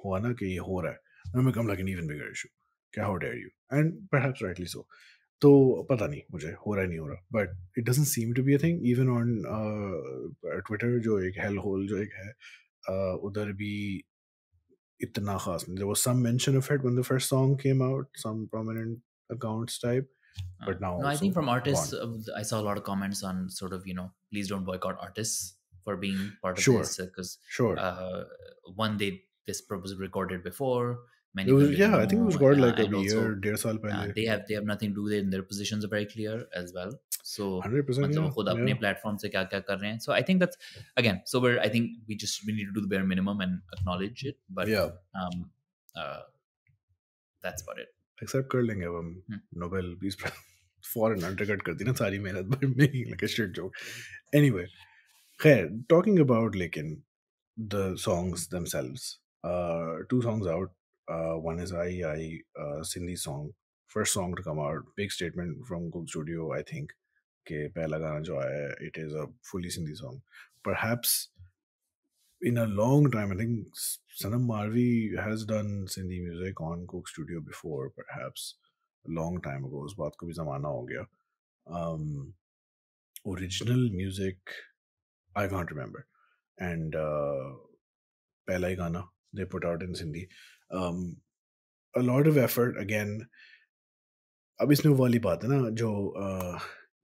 हुआ ना कि ये हो रहा है, then it become like an even bigger issue. क्या how dare you? And perhaps rightly so. तो पता नहीं मुझे हो रहा नहीं हो रहा, but it doesn't seem to be a thing even on Twitter, जो एक hell hole जो एक है, उधर भी इतना खास नहीं. There was some mention of it when the first song came out, some prominent accounts type, but now No, I think also from artists, gone. I saw a lot of comments on sort of, please don't boycott artists for being part of Sure, this, because sure. one, this was recorded before, It many was, people didn't yeah, I think it was know, recorded like a and year, also 1.5 साल पहले. they have nothing to do with it, and their positions are very clear as well. So 100%, मतलब वो yeah, खुद अपने yeah. platform से क्या क्या कर रहे हैं. So I think that's, again, so I think we need to do the bare minimum and acknowledge it, but Yeah, um, uh, that's about it. accept कर लेंगे अब हम. Hmm. Nobel Peace Prize. Foreign undercut कर दी ना सारी मेहनत, but making like a shit joke. Anyway, खैर, talking about लेकिन the songs themselves. Two songs out. One is Ayi Ayi, Sindhi song. First song to come out. Big statement from Cook Studio, I think. कि पहला गाना जो आया है, it is a fully Sindhi song. Perhaps in a long time, I think Sanam Marvi has done Sindhi music on Coke Studio before, perhaps a long time ago. उस बात को भी ज़माना हो गया. Original music, I can't remember. And पहला ही गाना they put out in Sindhi. A lot of effort again. अब इसमें वो वाली बात है ना जो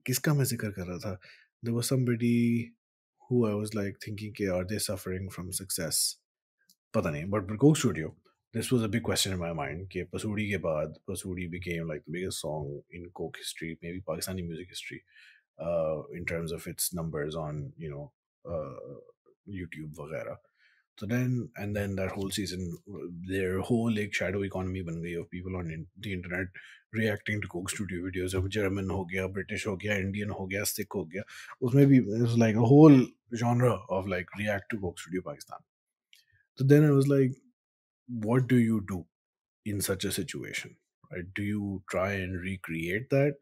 किसका मैं जिक्र कर रहा था. There was somebody who I was like thinking कि are they suffering from success? पता नहीं. But Coke Studio, this was a big question in my mind कि पसूड़ी के बाद पसूड़ी became like the biggest song in Coke history, maybe Pakistani music history, in terms of its numbers on YouTube वगैरह. So then that whole season, their whole like shadow economy बन गई of people on the internet reacting to Coke Studio videos. अब German हो गया, British हो गया, Indian हो गया, Sikh हो गया. उसमें भी it was like a whole genre of like react to Coke Studio Pakistan. So then I was like, what do you do in such a situation? Right? Do you try and recreate that?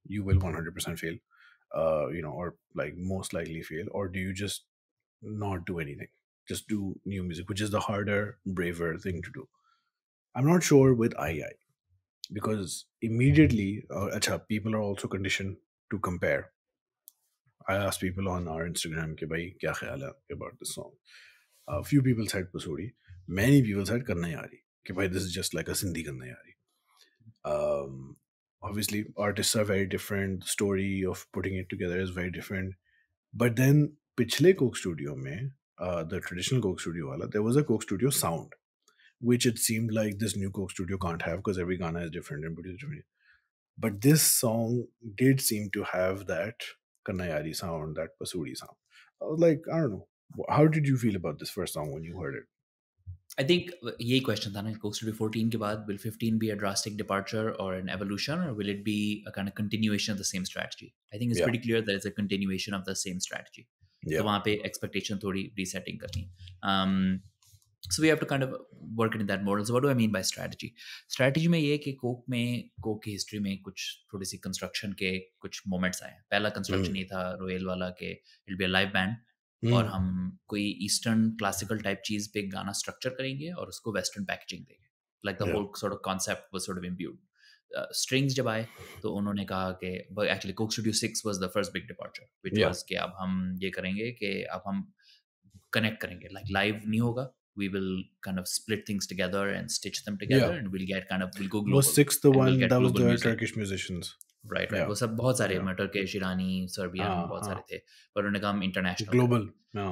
You will 100% fail, or like most likely fail, or do you just not do anything? Just do new music, which is the harder, braver thing to do. I'm not sure with Ayi Ayi because immediately, people are also conditioned to compare. I asked people on our Instagram, "Ke bhai, kya khayal hai about this song?" A few people said Pasoori. Many people said Kana Yaar. Ke bhai, this is just like a Sindhi Kana Yaar. Obviously, artists are very different. The story of putting it together is very different. But then, पिछले Coke Studio में, the traditional Coke Studio wala, there was a Coke Studio sound, which it seemed like this new Coke Studio can't have because every Ghana is different and produced differently. But this song did seem to have that Kannayari sound, that Pasoori sound. I was like, I don't know. How did you feel about this first song when you heard it? I think यही question था ना, Coke Studio 14 के बाद will 15 be a drastic departure or an evolution, or will it be a kind of continuation of the same strategy? I think it's Yeah. pretty clear that it's a continuation of the same strategy. Yeah. तो वहाँ पे expectation थोड़ी resetting करनी. So we have to kind of work in that model. So what do I mean by strategy? Strategy में ये है कि Coke की हिस्ट्री में कुछ थोड़ी सी कंस्ट्रक्शन के कुछ मोमेंट्स आए. पहला कंस्ट्रक्शन ये था रोयल वाला के it be a live band, और हम कोई ईस्टर्न क्लासिकल टाइप चीज पे गाना स्ट्रक्चर करेंगे और उसको वेस्टर्न पैकेजिंग देंगे. Like the whole sort of concept was sort of imbued. Strings जब आए तो उन्होंने कहा कि actually coke studio 6 was the first big departure, which was कि अब हम ये करेंगे कि अब हम कनेक्ट करेंगे, लाइक लाइव नहीं होगा, we will kind of split things together and stitch them together, and we'll go global. Was Six the and one we'll get that was global the music. Turkish musicians? Right. वो सब बहुत सारे Turkish, ईरानी, Serbian बहुत सारे थे, पर उन्होंने कहा हम इंटरनेशनल global now.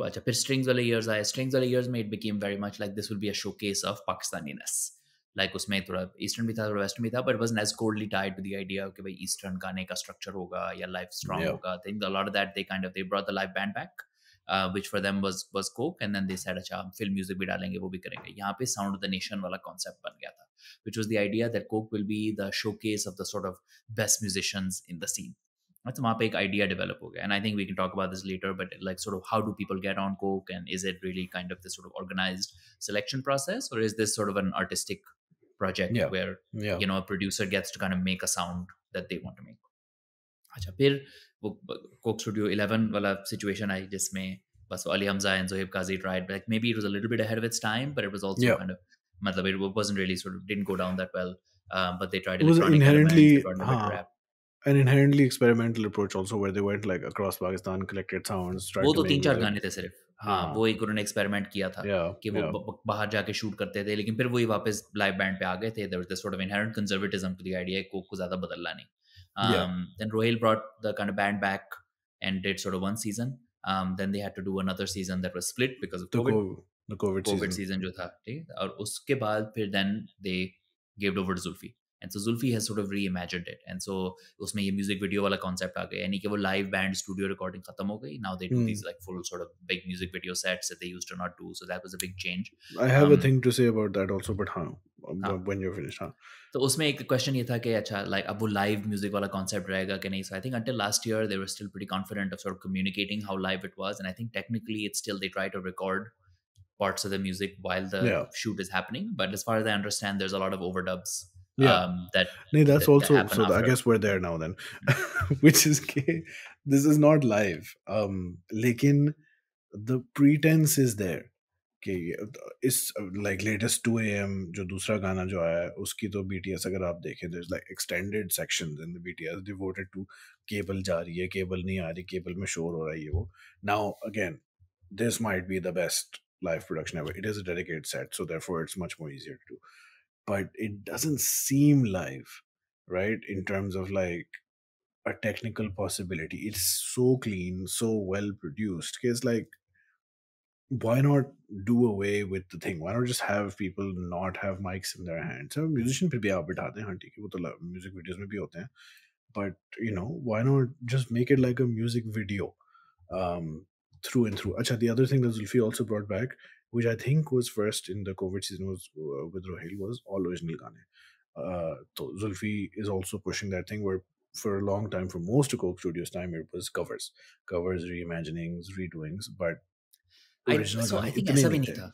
अच्छा, फिर स्ट्रिंग्स वाले ईयर्स आए. स्ट्रिंग्स वाले ईयर्स में it became very much like this will be a showcase of Pakistaniness. Like उसमें थोड़ा ईस्टर्न भी था, थोड़ा वेस्टर्न भी था, but it wasn't as coldly tied to the idea कि भाई ईस्टर्न गाने का स्ट्रक्चर होगा या लाइव स्ट्रांग होगा. I think a lot of that they kind of they brought the live band back, which for them was coke, and then they said अच्छा हम film music भी डालेंगे, वो भी करेंगे. यहाँ पे साउंड ऑफ द नेशन वाला कॉन्सेप्ट बन गया था, which was the idea that coke will be the showcase of the sort of best musicians in the scene. तो वहाँ पे एक आइडिया डेवलप हो गया, and I think we can talk about this later, but like sort of how do people get on coke, and is it really kind of this sort of organized selection process, or is this sort of an artistic project where a producer gets to kind of make a sound that they want to make. अच्छा, फिर वो Coke studio 11 वाला situation आई जिसमें बस Ali Hamza and Zoheb Kazi tried, like maybe it was a little bit ahead of its time, but it was also kind of मतलब it wasn't really sort of didn't go down that well, but they tried electronic elements, they brought in a bit of rap. An inherently experimental approach also, where they went like across Pakistan, collected sounds, tried वो to तो make 3-4 music. गाने थे सिर्फ, हाँ, वो एक उन्होंने experiment किया था Yeah, कि वो yeah, बाहर जाके शूट करते थे, लेकिन फिर वही वापस लाइव बैंड पे आ गए थे। There was this sort of inherent conservatism to the idea, coke को ज़्यादा बदलना नहीं। yeah. Then Rohil brought the kind of band back and did sort of one season. Then they had to do another season that was split because of The COVID. COVID Covid season. Season जो था, ठीक है, और उसके बाद फिर then they गिव्ड over to Zulfi, and so Zulfi has sort of reimagined it, and so उसमें ये म्यूजिक वीडियो वाला कॉन्सेप्ट आ गया, यानी कि वो लाइव बैंड स्टूडियो रिकॉर्डिंग खत्म हो गई, now they do Hmm. These like full sort of big music video sets that they used to not do, so that was a big change. I have a thing to say about that also, but हाँ, when you're finished, तो उसमें एक question ये था कि अच्छा like अब वो लाइव म्यूजिक वाला कॉन्सेप्ट रहेगा कि नहीं, so I think until last year they were still pretty confident of sort of communicating how live it was, and I think technically it's still they try to record parts of the music while the yeah, shoot is happening. But as far as I understand, there's a lot of overdubs yeah. that, No, that's that also happen so. I after. guess we're there now then, which is this is not live. Lekin the pretense is there. कि इस like latest 2 AM जो दूसरा गाना जो आया है उसकी तो BTS अगर आप देखें there's like extended sections in the BTS devoted to cable जा रही है, केबल नहीं आ रही, केबल में शोर हो रहा है, ये वो. Now again, this might be the best live production ever. It is a dedicated set, so therefore it's much more easier to do. But it doesn't seem live, right? In terms of like a technical possibility. It's so clean, so well produced. It's like, why not do away with the thing? Why not just have people not have mics in their hands? So musician पे भी आप बिठा दें, हाँ ठीक है, वो तो music videos में भी होते हैं. But you know, why not just make it like a music video, through and through? Acha, the other thing that Zulfi also brought back, which I think was first in the COVID season, was with Rohil, was all original gaane. So Zulfi is also pushing that thing where for a long time, for most of Coke Studios time, it was covers, reimaginings, redoings, but original सो गाने I think इतने ऐसा भी नहीं नहीं थे. था।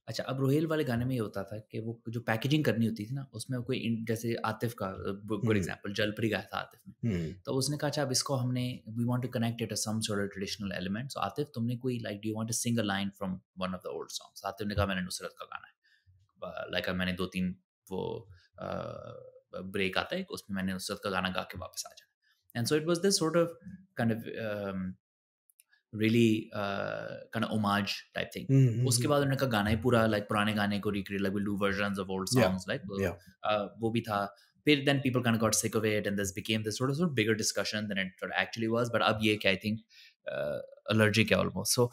अच्छा, अब रोहेल वाले गाने में ये होता था कि वो जो पैकेजिंग करनी होती थी ना, उसमें कोई जैसे आतिफ का गुड हम्म. एग्जांपल, जलपरी गाया था आतिफ ने, हम्म. तो उसने कहा अच्छा अब इसको हमने we want to connect it to some sort of traditional element, so Atif तुमने कोई like do you want to sing a line from one of the old songs, Atif ने कहा मैंने नुसरत का गाना है, लाइक मैंने 2-3 वो ब्रेक आता है उसमें मैंने नुसरत का गाना गा के वापस आ जाना, and so it was this sort of kind of really kind of homage type thing. उसके Mm-hmm. बाद उन्होंने कहा गाना ही पूरा like पुराने गाने को recreate, like we'll do versions of old Yeah, songs, like yeah. वो भी था. फिर then people kind of got sick of it and this became this sort of bigger discussion than it sort of actually was. But अब ये कि I think allergic है almost. So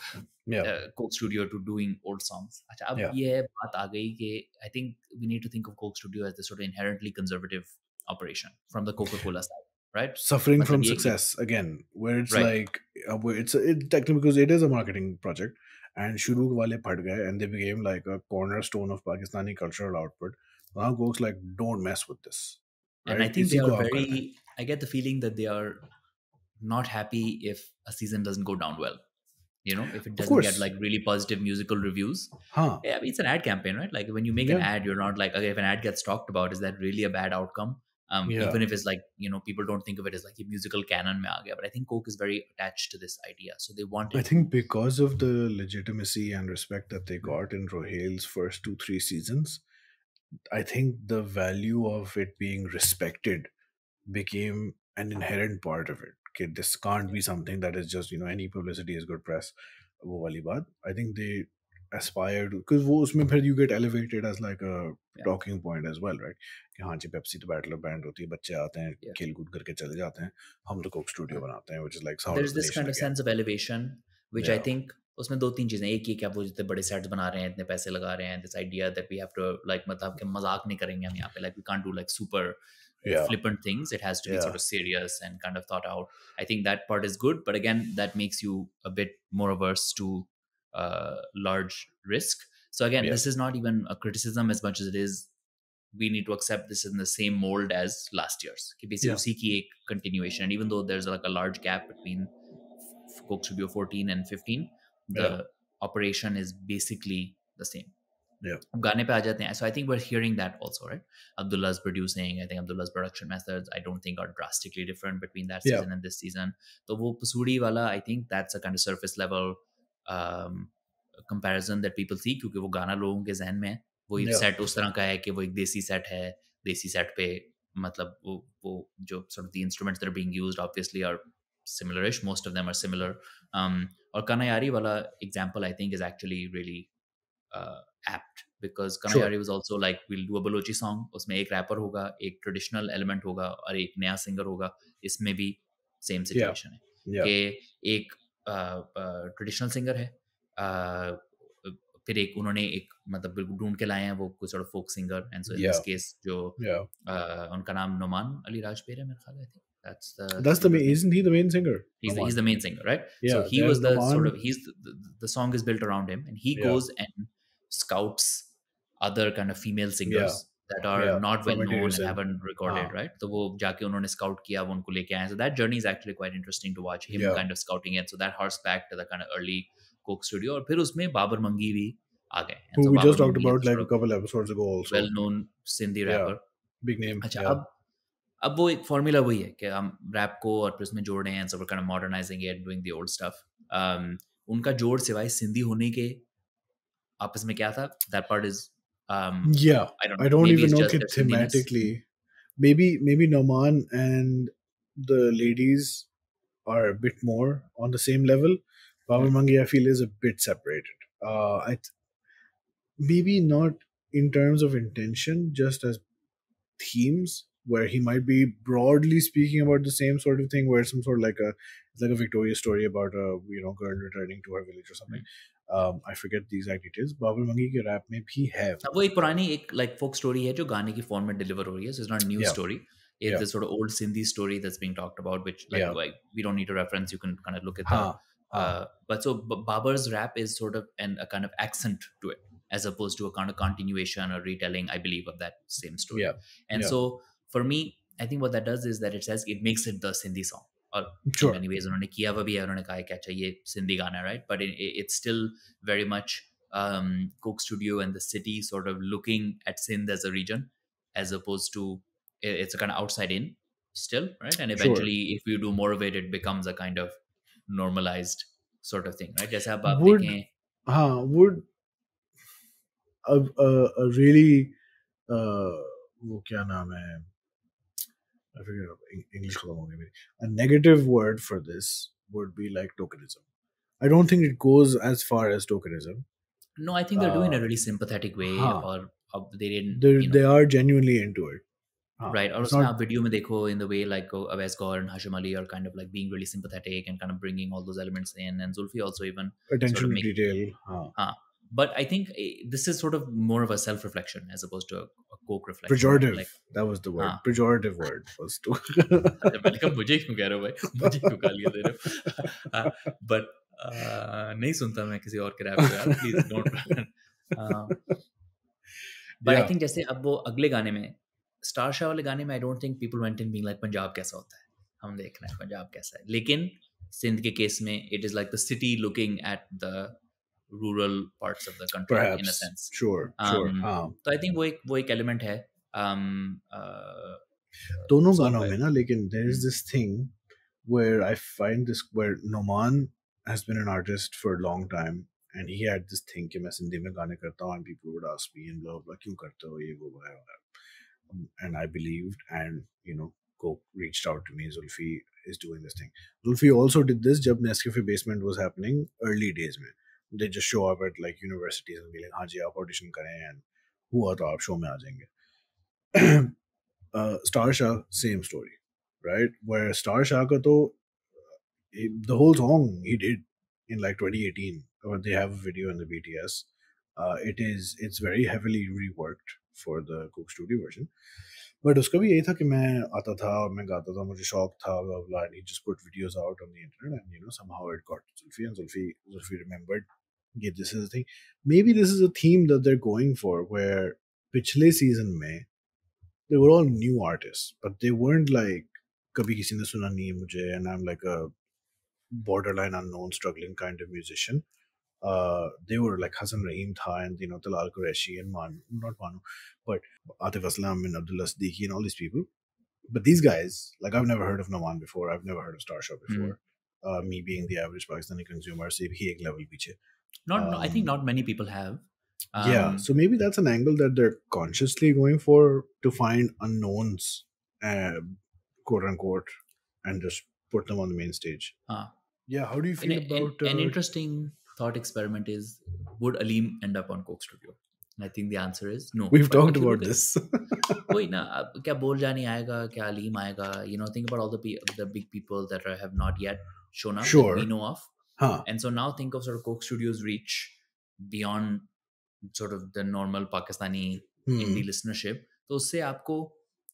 Yeah, Coke Studio to doing old songs. अच्छा अब yeah. ये बात आ गई कि I think we need to think of Coke Studio as this sort of inherently conservative operation from the Coca-Cola side, right? Suffering from मतलब ये कि success again, where it's right. like, where it technically, because it is a marketing project, and shuru wale phad gaye and they became like a cornerstone of Pakistani cultural output. Now Coke's like, don't mess with this, And I right? think they Isi are ko aap karna hai. very, I get the feeling that they are not happy if a season doesn't go down well. You know, if it Of doesn't get course, like really positive musical reviews. huh? Yeah, I mean, it's an ad campaign, right? Like when you make an Yeah, ad, you're not like, okay, if an ad gets talked about, is that really a bad outcome? yeah. Even if it's like, you know, people don't think of it as like a musical canon mein aa gaya, but I think Coke is very attached to this idea. So they I wanted to. think because of the legitimacy and respect that they got in Rohail's first 2-3 seasons, I think the value of it being respected became an inherent part of it. Okay, this can't be something that is just, any publicity is good press. वो वाली बात. I think they aspire to, because वो उसमें फिर you get elevated as like a Yeah, talking point as well, right? कि हाँ जी, Pepsi तो battle band होती है, बच्चे आते हैं, yeah. खेल कूद करके चले जाते हैं, हम तो कोक स्टूडियो बनाते हैं, which is like sound There's of the this nation kind of again. sense of elevation, which I Yeah, think उसमें 2-3 चीज़ें, एक ये कि आप वो जितने बड़े सेट्स बना रहे हैं, इतने पैसे लगा रहे हैं, this idea that we have to like मतलब कि मजाक नहीं करेंगे हम यहाँ पे, like we can't do like super yeah, flippant things. It has to be yeah, sort of serious and kind of thought out. I think that part is good, but again, that makes you a bit more averse to large risk. So again, yeah, this is not even a criticism as much as it is we need to accept this in the same mold as last year's. कि basically yeah, उसी की एक continuation. And even though there's like a large gap between Coke Studio 14 and 15, the yeah, operation is basically the same. yeah, अब गाने पे आ जाते हैं. So I think we're hearing that also, right? Abdullah's producing. I think Abdullah's production methods, I don't think are drastically different between that yeah, season and this season. तो वो Pasoori वाला, I think that's a kind of surface level um, comparison that people see, क्योंकि वो गाना लोगों के जहन में है. वो yeah, सेट उस तरह का है कि वो एक देसी सेट है. देसी सेट पे मतलब वो जो sort of the instruments that are being used obviously are similar-ish. Most of them are similar. Or Kana Yaar wala example, I think, is actually really apt, because Kana Sure. Yaar was also like, we'll do a Balochi song, उसमें एक rapper होगा, एक traditional element होगा और एक नया singer होगा. इसमें भी same Yeah. situation है Yeah. कि एक traditional singer है, फिर एक उन्होंने एक मतलब बिल्कुल ढूंढ के लाए हैं वो कोई sort of folk singer, and so in this Yeah. case जो Yeah. उनका नाम नोमान अली राजपेर है मेरे ख्याल है, I think that's the That's the main. singer's name. Isn't he the main singer? He's the main singer, right? So Yeah. he Then was the sort Noman. of the song is built around him, and he Yeah. goes and scouts other kind of female Yeah. singers that are Yeah. not well From interior known and Sindh. haven't recorded, right? तो वो जाके उन्होंने scout किया, वो उनको लेके आए. So that journey is actually quite interesting to watch him Yeah. kind of scouting it. So that harks back to the kind of early Coke studio. और फिर उसमें बाबर मंगी भी आ गए. And Who so we Babar just talked मंगी is about a like sort a of couple episodes ago also. well-known Sindhi Yeah. rapper. Big name. अच्छा, Yeah. अब वो एक फॉर्मूला वही है कि हम रैप को और फिर उसमें जोड़ रहे हैं, so we're kind of modernizing it, doing the old stuff. उनका जोड़ सिवाय सिंधी होने के आपस में क्या था? That part is Yeah. I don't I know. don't Maybe even it's know just their Sindhiness. thematically. Maybe Noman and the ladies are a bit more on the same level. Babar Mangi, I feel, is a bit separated. Maybe not in terms of intention, just as themes, where he might be broadly speaking about the same sort of thing, where some sort of it's like a Victoria story about a girl returning to her village or something. I forget the exact details. Babar Mangi के rap में भी है वो एक पुरानी एक like folk story है जो गाने की फॉर्म में डिलीवर हो रही है. So it's not a new Yeah. story. It's this sort of old Sindhi story that's being talked about, which Yeah. like we don't need to reference. You can kind of look at the. But so Babar's rap is sort of a kind of accent to it, as opposed to a kind of continuation or retelling, I believe, of that same story. Yeah. And Yeah. so for me, I think what that does is that it makes it the Sindhi song. Or Sure. in many ways, उन्होंने किया हुआ भी है, उन्होंने कहा कि अच्छा ये सिंधी गाना है, right? But it's still very much Coke Studio and the city sort of looking at Sindh as a region, as opposed to it's a kind of outside in still, right? And eventually, if you do more of it, it becomes a kind of normalized sort of thing, right? जैसे अब आप देखें, would a really वो क्या नाम है? I forget English खत्म हो गई मेरी. A negative word for this would be like tokenism. I don't think it goes as far as tokenism. No, I think they're doing it in a really sympathetic way, or they didn't. They are genuinely into it. Right. और उसमें आप video में देखो in the way like Awais Gaur and Hashim Ali are kind of like being really sympathetic and kind of bringing all those elements in, and Zulfi also even attention sort of to detail. But I think this is sort of more of a self-reflection as opposed to a Coke reflection. Pejorative. Like, that was the word. Pejorative word was to. मैंने कहा मुझे क्यों कह रहे हो भाई, मुझे क्यों गालियाँ दे रहे हो? But नहीं सुनता मैं किसी और के रैप को यार, please don't. But I think जैसे अब वो अगले गाने में स्टार शाह वाले गाने में I don't think people went in being like Punjab कैसा होता है, हम देख रहे हैं पंजाब कैसा है. लेकिन सिंध के केस में it is like the city looking at the rural parts of the country. Perhaps, in a sense. Sure. तो I think वो एक element है. दोनों गानों में ना, लेकिन there is this thing where I find this where Noman has been an artist for a long time, and he had this thing कि मैं सिंधी में गाने करता हूँ, and people would ask me and blah blah क्यों करते हो ये वो वगैरह, and I believed, and Coke reached out to me. Zulfi is doing this thing. Zulfi also did this जब Nescafe Basement was happening early days में. They just show up at like universities and be like हाँ जी आप audition करें, and हुआ तो आप show में आ जाएंगे. Star Shah, same story, right? Where Star Shah ka to, the whole song he did in like 2018, when they have a video in the BTS. It's very heavily reworked for the Coke Studio version. But उसका भी यही था कि मैं आता था और मैं गाता था, मुझे शौक था, blah blah, and he just put videos out on the internet, and somehow it got to Zulfi, and Zulfi remembered, yeah, this is a thing. Maybe this is a theme that they're going for, where पिछले season में they were all new artists, but they weren't like कभी किसी ने सुना नहीं मुझे, and I'm like a borderline unknown struggling kind of musician. They were like Hassan Rahim tha, and Talal Qureshi and not Manu, but Atif Aslam and Abdullah Siddiqui and all these people. But these guys, like, I've never heard of Naman before, I've never heard of Star Shah before. Me being the average Pakistani consumer, se bhi ek level piche. I think not many people have. Yeah, so maybe that's an angle that they're consciously going for, to find unknowns, quote unquote, and just put them on the main stage. Uh, Yeah, how do you feel about an interesting thought experiment is, would Aleem end up on Coke Studio? I think the answer is no. we've But talked if you about look at this. वही ना, अब क्या बोल जानी आएगा, क्या Aleem आएगा, think about all the big people that have not yet shown up that we Sure. know of. Huh. And so now think of sort of Coke Studios reach beyond sort of the normal Pakistani indie listenership. तो उससे आपको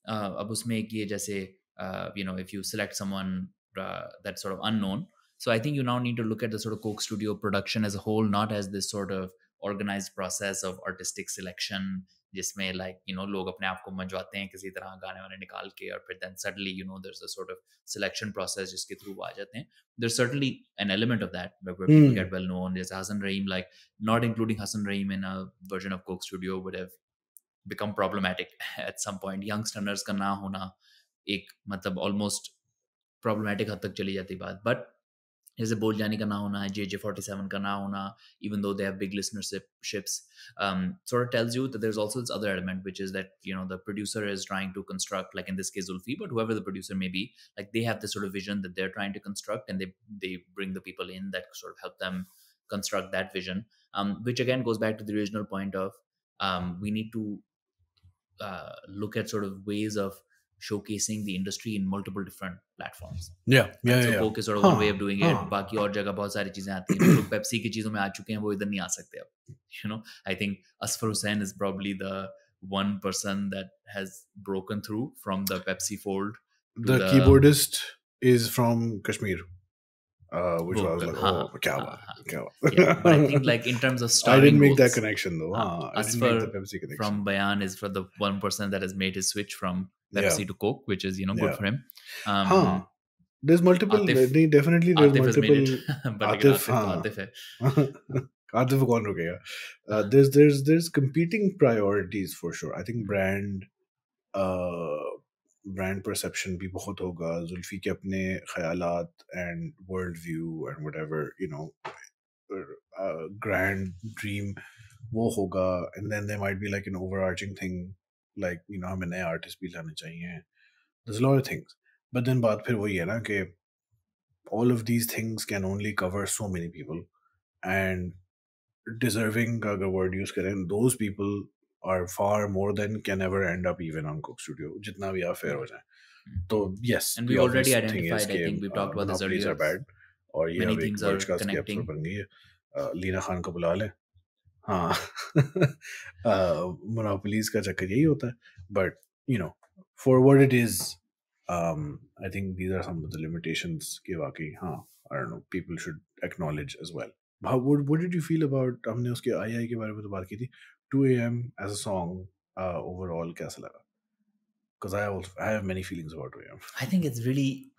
अब उसमें एक ये जैसे if you select someone that's sort of unknown, so I think you now need to look at the sort of Coke Studio production as a whole, not as this sort of organized process of artistic selection जिसमें लोग अपने आप को मंजवाते हैं किसी तरह गाने वाने निकाल के, और फिर then suddenly there's a sort of selection process जिसके through वो आ जाते हैं. There's certainly an element of that where people get well known. There's Hassan Rahim, like not including Hassan Rahim in a version of Coke Studio would have become problematic at some point. Young Stunners का ना होना एक मतलब almost problematic हद तक चली जाती बात. But जैसे बोल जाने का ना होना, JJ47 का ना होना, even though they have big listenerships, sort of tells you that there's also this other element, which is that the producer is trying to construct, like in this case Zulfi, but whoever the producer may be, like they have this sort of vision that they're trying to construct, and they bring the people in that sort of help them construct that vision, which again goes back to the original point of we need to look at sort of ways of showcasing the industry in multiple different platforms. So Coke is sort of one way of doing it. बाकी और जगह बहुत सारी चीजें आती हैं. लोग Pepsi की चीजों में आ चुके हैं, वो इधर नहीं आ सकते अब. I think Asfar Hussain is probably the one person that has broken through from the Pepsi fold. The keyboardist is from Kashmir. Which vocal. was like, oh, kya yeah, but I think like in terms of starring I didn't make roles, that connection though. I didn't make the Pepsi connection. From Bayan is for the one person that has made his switch from Pepsi to Coke, which is good for him. There's multiple. Definitely, there's multiple. Atif Atif कौन रुकेगा? There's competing priorities for sure. I think brand perception भी बहुत होगा. जुल्फी के अपने ख्यालात and world view and whatever grand dream वो होगा, and then there might be like an overarching thing like हमें नए artists भी लाने चाहिए. There's a lot of things, but then बात फिर वही है ना कि all of these things can only cover so many people, and deserving का अगर word use करें, those people are far more than can ever end up even on Coke Studio, जितना भी आप fair हो जाए. So yes, and we already identified. I think we talked about this earlier. Are bad, और ये अब एक podcast की episode बन गई है. लीना खान को बुला लें. हाँ, monopolies का चक्कर यही होता है. But for what it is, I think these are some of the limitations के वाकई I don't know, people should acknowledge as well. What did you feel about हमने उसके आई आई के बारे में तो बात की थी, 2 AM as a song overall कैसा लगा? Because I have many feelings about 2 AM. I think it's really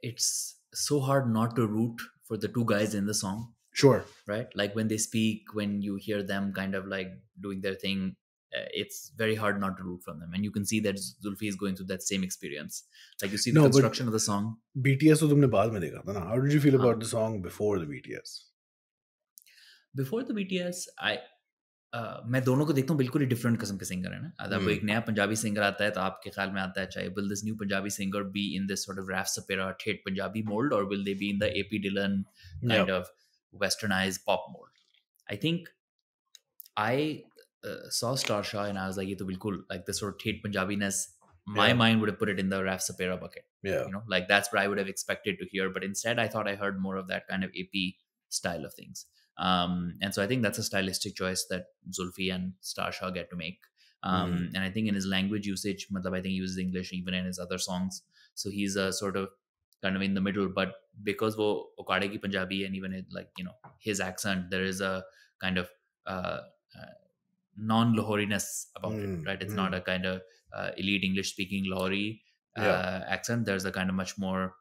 it's so hard not to root for the two guys in the song. Sure. Right? Like when they speak, when you hear them kind of like doing their thing, it's very hard not to root from them. And you can see that Zulfi is going through that same experience. Like you see the construction of the song. BTS तो तुमने बाद में देखा था ना? How did you feel about the song before the BTS? Before the BTS, मैं दोनों को देखता हूँ बिल्कुल ही डिफरेंट किस्म के सिंगर है ना. अब एक नया पंजाबी सिंगर आता है तो आपके ख्याल में आता है चाहिए will this new Punjabi singer be in this sort of Raf Sapera ठेठ Punjabi mold, or will they be in the AP Dylan kind of westernized pop mold? I think I saw Star Shah and I was like, ये तो बिल्कुल like the sort of ठेठ Punjabiness. My mind would have put it in the Raf Sapera bucket. Yeah. Like that's what I would have expected to hear. But instead, I thought I heard more of that kind of AP style of things. And so I think that's a stylistic choice that Zulfi and Star Shah get to make. And I think in his language usage, I think he uses English even in his other songs. So he's a sort of kind of in the middle. But because wo Okade ki Punjabi and even his accent, there is a kind of non-Lahoriness about it, right? It's not a kind of elite English-speaking Lahori accent. There's a kind of much more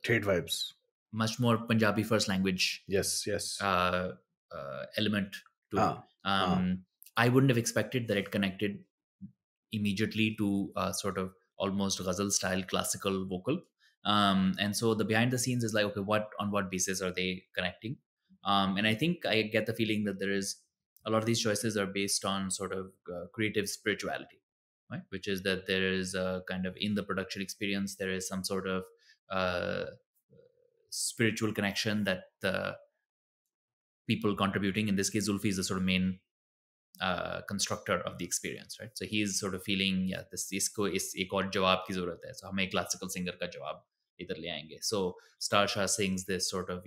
trade vibes, much more Punjabi first language. Yes. Element to it. I wouldn't have expected that it connected immediately to sort of almost ghazal style classical vocal. And so the behind the scenes is like, okay, on what basis are they connecting? And I think I get the feeling that there is a lot of these choices are based on sort of creative spirituality. right? Which is that there is a kind of in the production experience, there is some sort of uh, spiritual connection that the people contributing, in this case Zulfi is the sort of main constructor of the experience, right? So he is sort of feeling, yeah, this इसको इस एक और जवाब की जरूरत है, so हमें classical singer का जवाब इधर ले आएंगे. So Star Shah sings this sort of,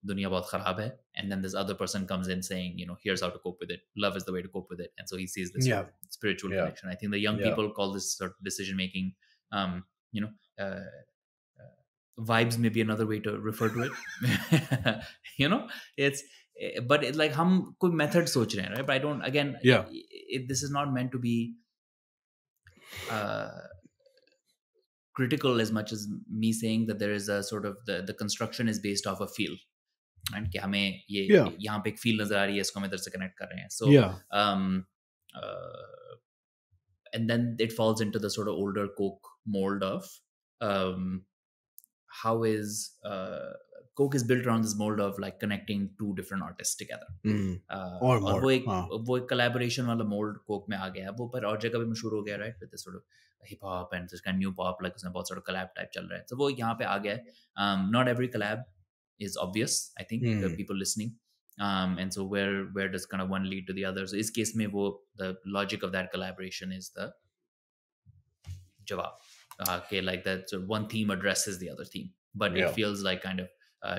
दुनिया बहुत खराब है, and then this other person comes in saying, here's how to cope with it, love is the way to cope with it, and so he sees this sort Yeah, of spiritual yeah, connection. I think the young yeah, people call this sort of decision making, you know uh, vibes may be another way to refer to it. It's but it, like हम कोई method सोच रहे हैं, right? But I don't, again, yeah, this is not meant to be uh, critical as much as me saying that there is a sort of the construction is based off a feel, right? कि हमें ये yeah, यहाँ पे एक feel नजर आ रही है, इसको हम इधर से connect कर रहे हैं. So yeah, uh, and then it falls into the sort of older Coke mold of um, how is Coke is built around this mold of like connecting two different artists together. or और more. वो एक collaboration वाला mold Coke में आ गया है, वो पर और जगह भी मशहूर हो गया, right? With this sort of hip hop and this kind of new pop, like उसमें बहुत sort of collab type चल रहा है, so वो यहाँ पे आ गया है. Not every collab is obvious, I think, to people listening. And so where does kind of one lead to the other? So इस case में वो the logic of that collaboration is the jawab. Okay, like that, so one theme addresses the other theme, but it feels like kind of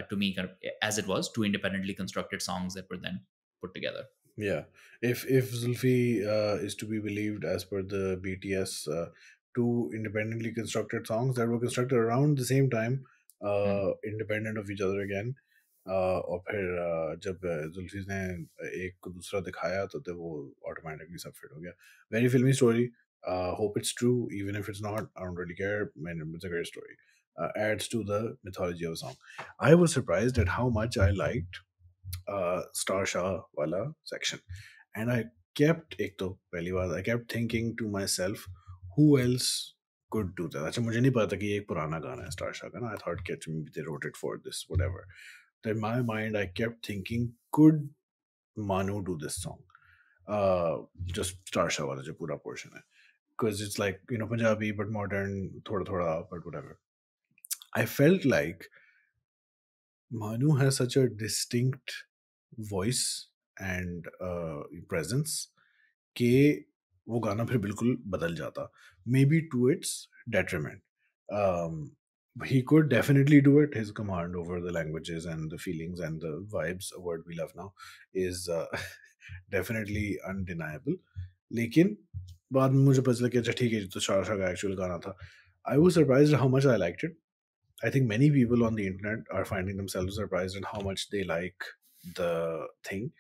to me kind of, as it was, two independently constructed songs that were then put together. Yeah, if Zulfi is to be believed, as per the BTS, two independently constructed songs that were constructed around the same time, independent of each other again. और फिर जब जुल्फी ने एक को दूसरा दिखाया तो वो ऑटोमेटिकली सब फिट हो गया. वेरी फिल्मी story. Hope it's true, even if it's not. I don't really care. Man, it's a great story. Adds to the mythology of a song. I was surprised at how much I liked Star Shah wala section, and I kept एक तो पहली बात I kept thinking to myself, who else could do that? अच्छा मुझे नहीं पता था कि ये एक पुराना गाना है Star Shah का ना. I thought कि maybe they wrote it for this, whatever. So in my mind, I kept thinking, could Manu do this song? Just Star Shah wala jo pura portion hai, because it's like Punjabi but modern, thoda thoda, but whatever. I felt like Manu has such a distinct voice and presence कि वो गाना फिर बिल्कुल बदल जाता. Maybe to its detriment. He could definitely do it. His command over the languages and the feelings and the vibes, a word we love now, is definitely undeniable. लेकिन बाद में मुझे पता चला कि अच्छा ठीक है, तो शाह का एक्चुअल गाना था. I was surprised at how much I liked it. I think many people on the internet are finding themselves surprised at how much they like the thing,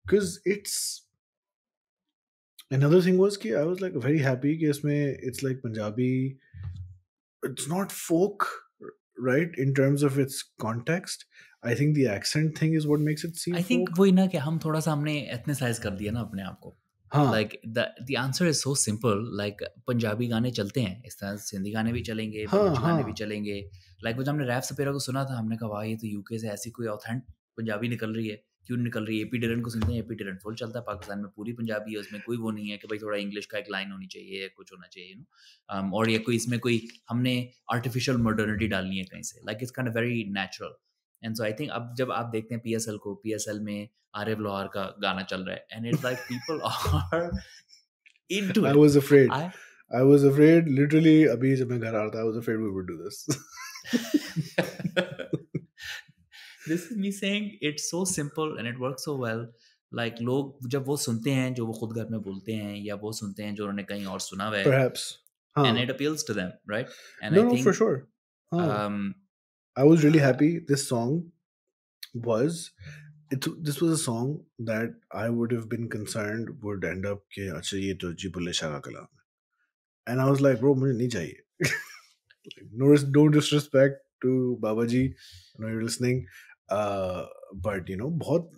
because it's another thing was कि I was like very happy कि इसमें it's like Punjabi. It's not folk, right, in terms of its context. I think the accent thing is what makes it seem I think folk. वही ना कि हम थोड़ा सा हमने एथनिसाइज कर दिया ना अपने आप को. हाँ. Like the answer is so simple. Like Punjabi गाने चलते हैं, इस तरह सिंधी गाने भी चलेंगे, बलूची गाने भी चलेंगे. Like वो जब हमने रैप सपेरा को सुना था, हमने कहा वाह, ये तो यूके से ऐसी कोई ऑथेंटिक पंजाबी निकल रही है. क्यों निकल रही है? एपी डिरन को सुनते हैं, एपी डिरन फुल चलता है पाकिस्तान में, पूरी पंजाबी है, उसमें कोई वो नहीं है कि भाई थोड़ा इंग्लिश का एक लाइन होनी चाहिए या कुछ होना चाहिए, और ये कोई इसमें कोई हमने आर्टिफिशियल मॉडर्निटी डालनी है कहीं से. Like it's kind of very natural. And so I think अब जब आप देखते हैं पीएसएल को, पीएसएल में आरिफ लोहार का गाना चल रहा है, and it's like people are into it. I was afraid literally abhi jab main ghar aa raha tha, I was afraid we would do this. This is me saying it's so simple and it works so well. Like लोग जब वो सुनते हैं जो वो खुद घर में बोलते हैं, या वो सुनते हैं जो उन्होंने कहीं और सुना हुआ है, perhaps, and it appeals to them, right? And no, I think for sure. I was really happy. This song was this was a song that I would have been concerned would end up कि अच्छा ये तो जी बुल्ले शाह का कलाम है, and I was like, bro, मुझे नहीं चाहिए. No disrespect to Babaji, I know you're listening, but बहुत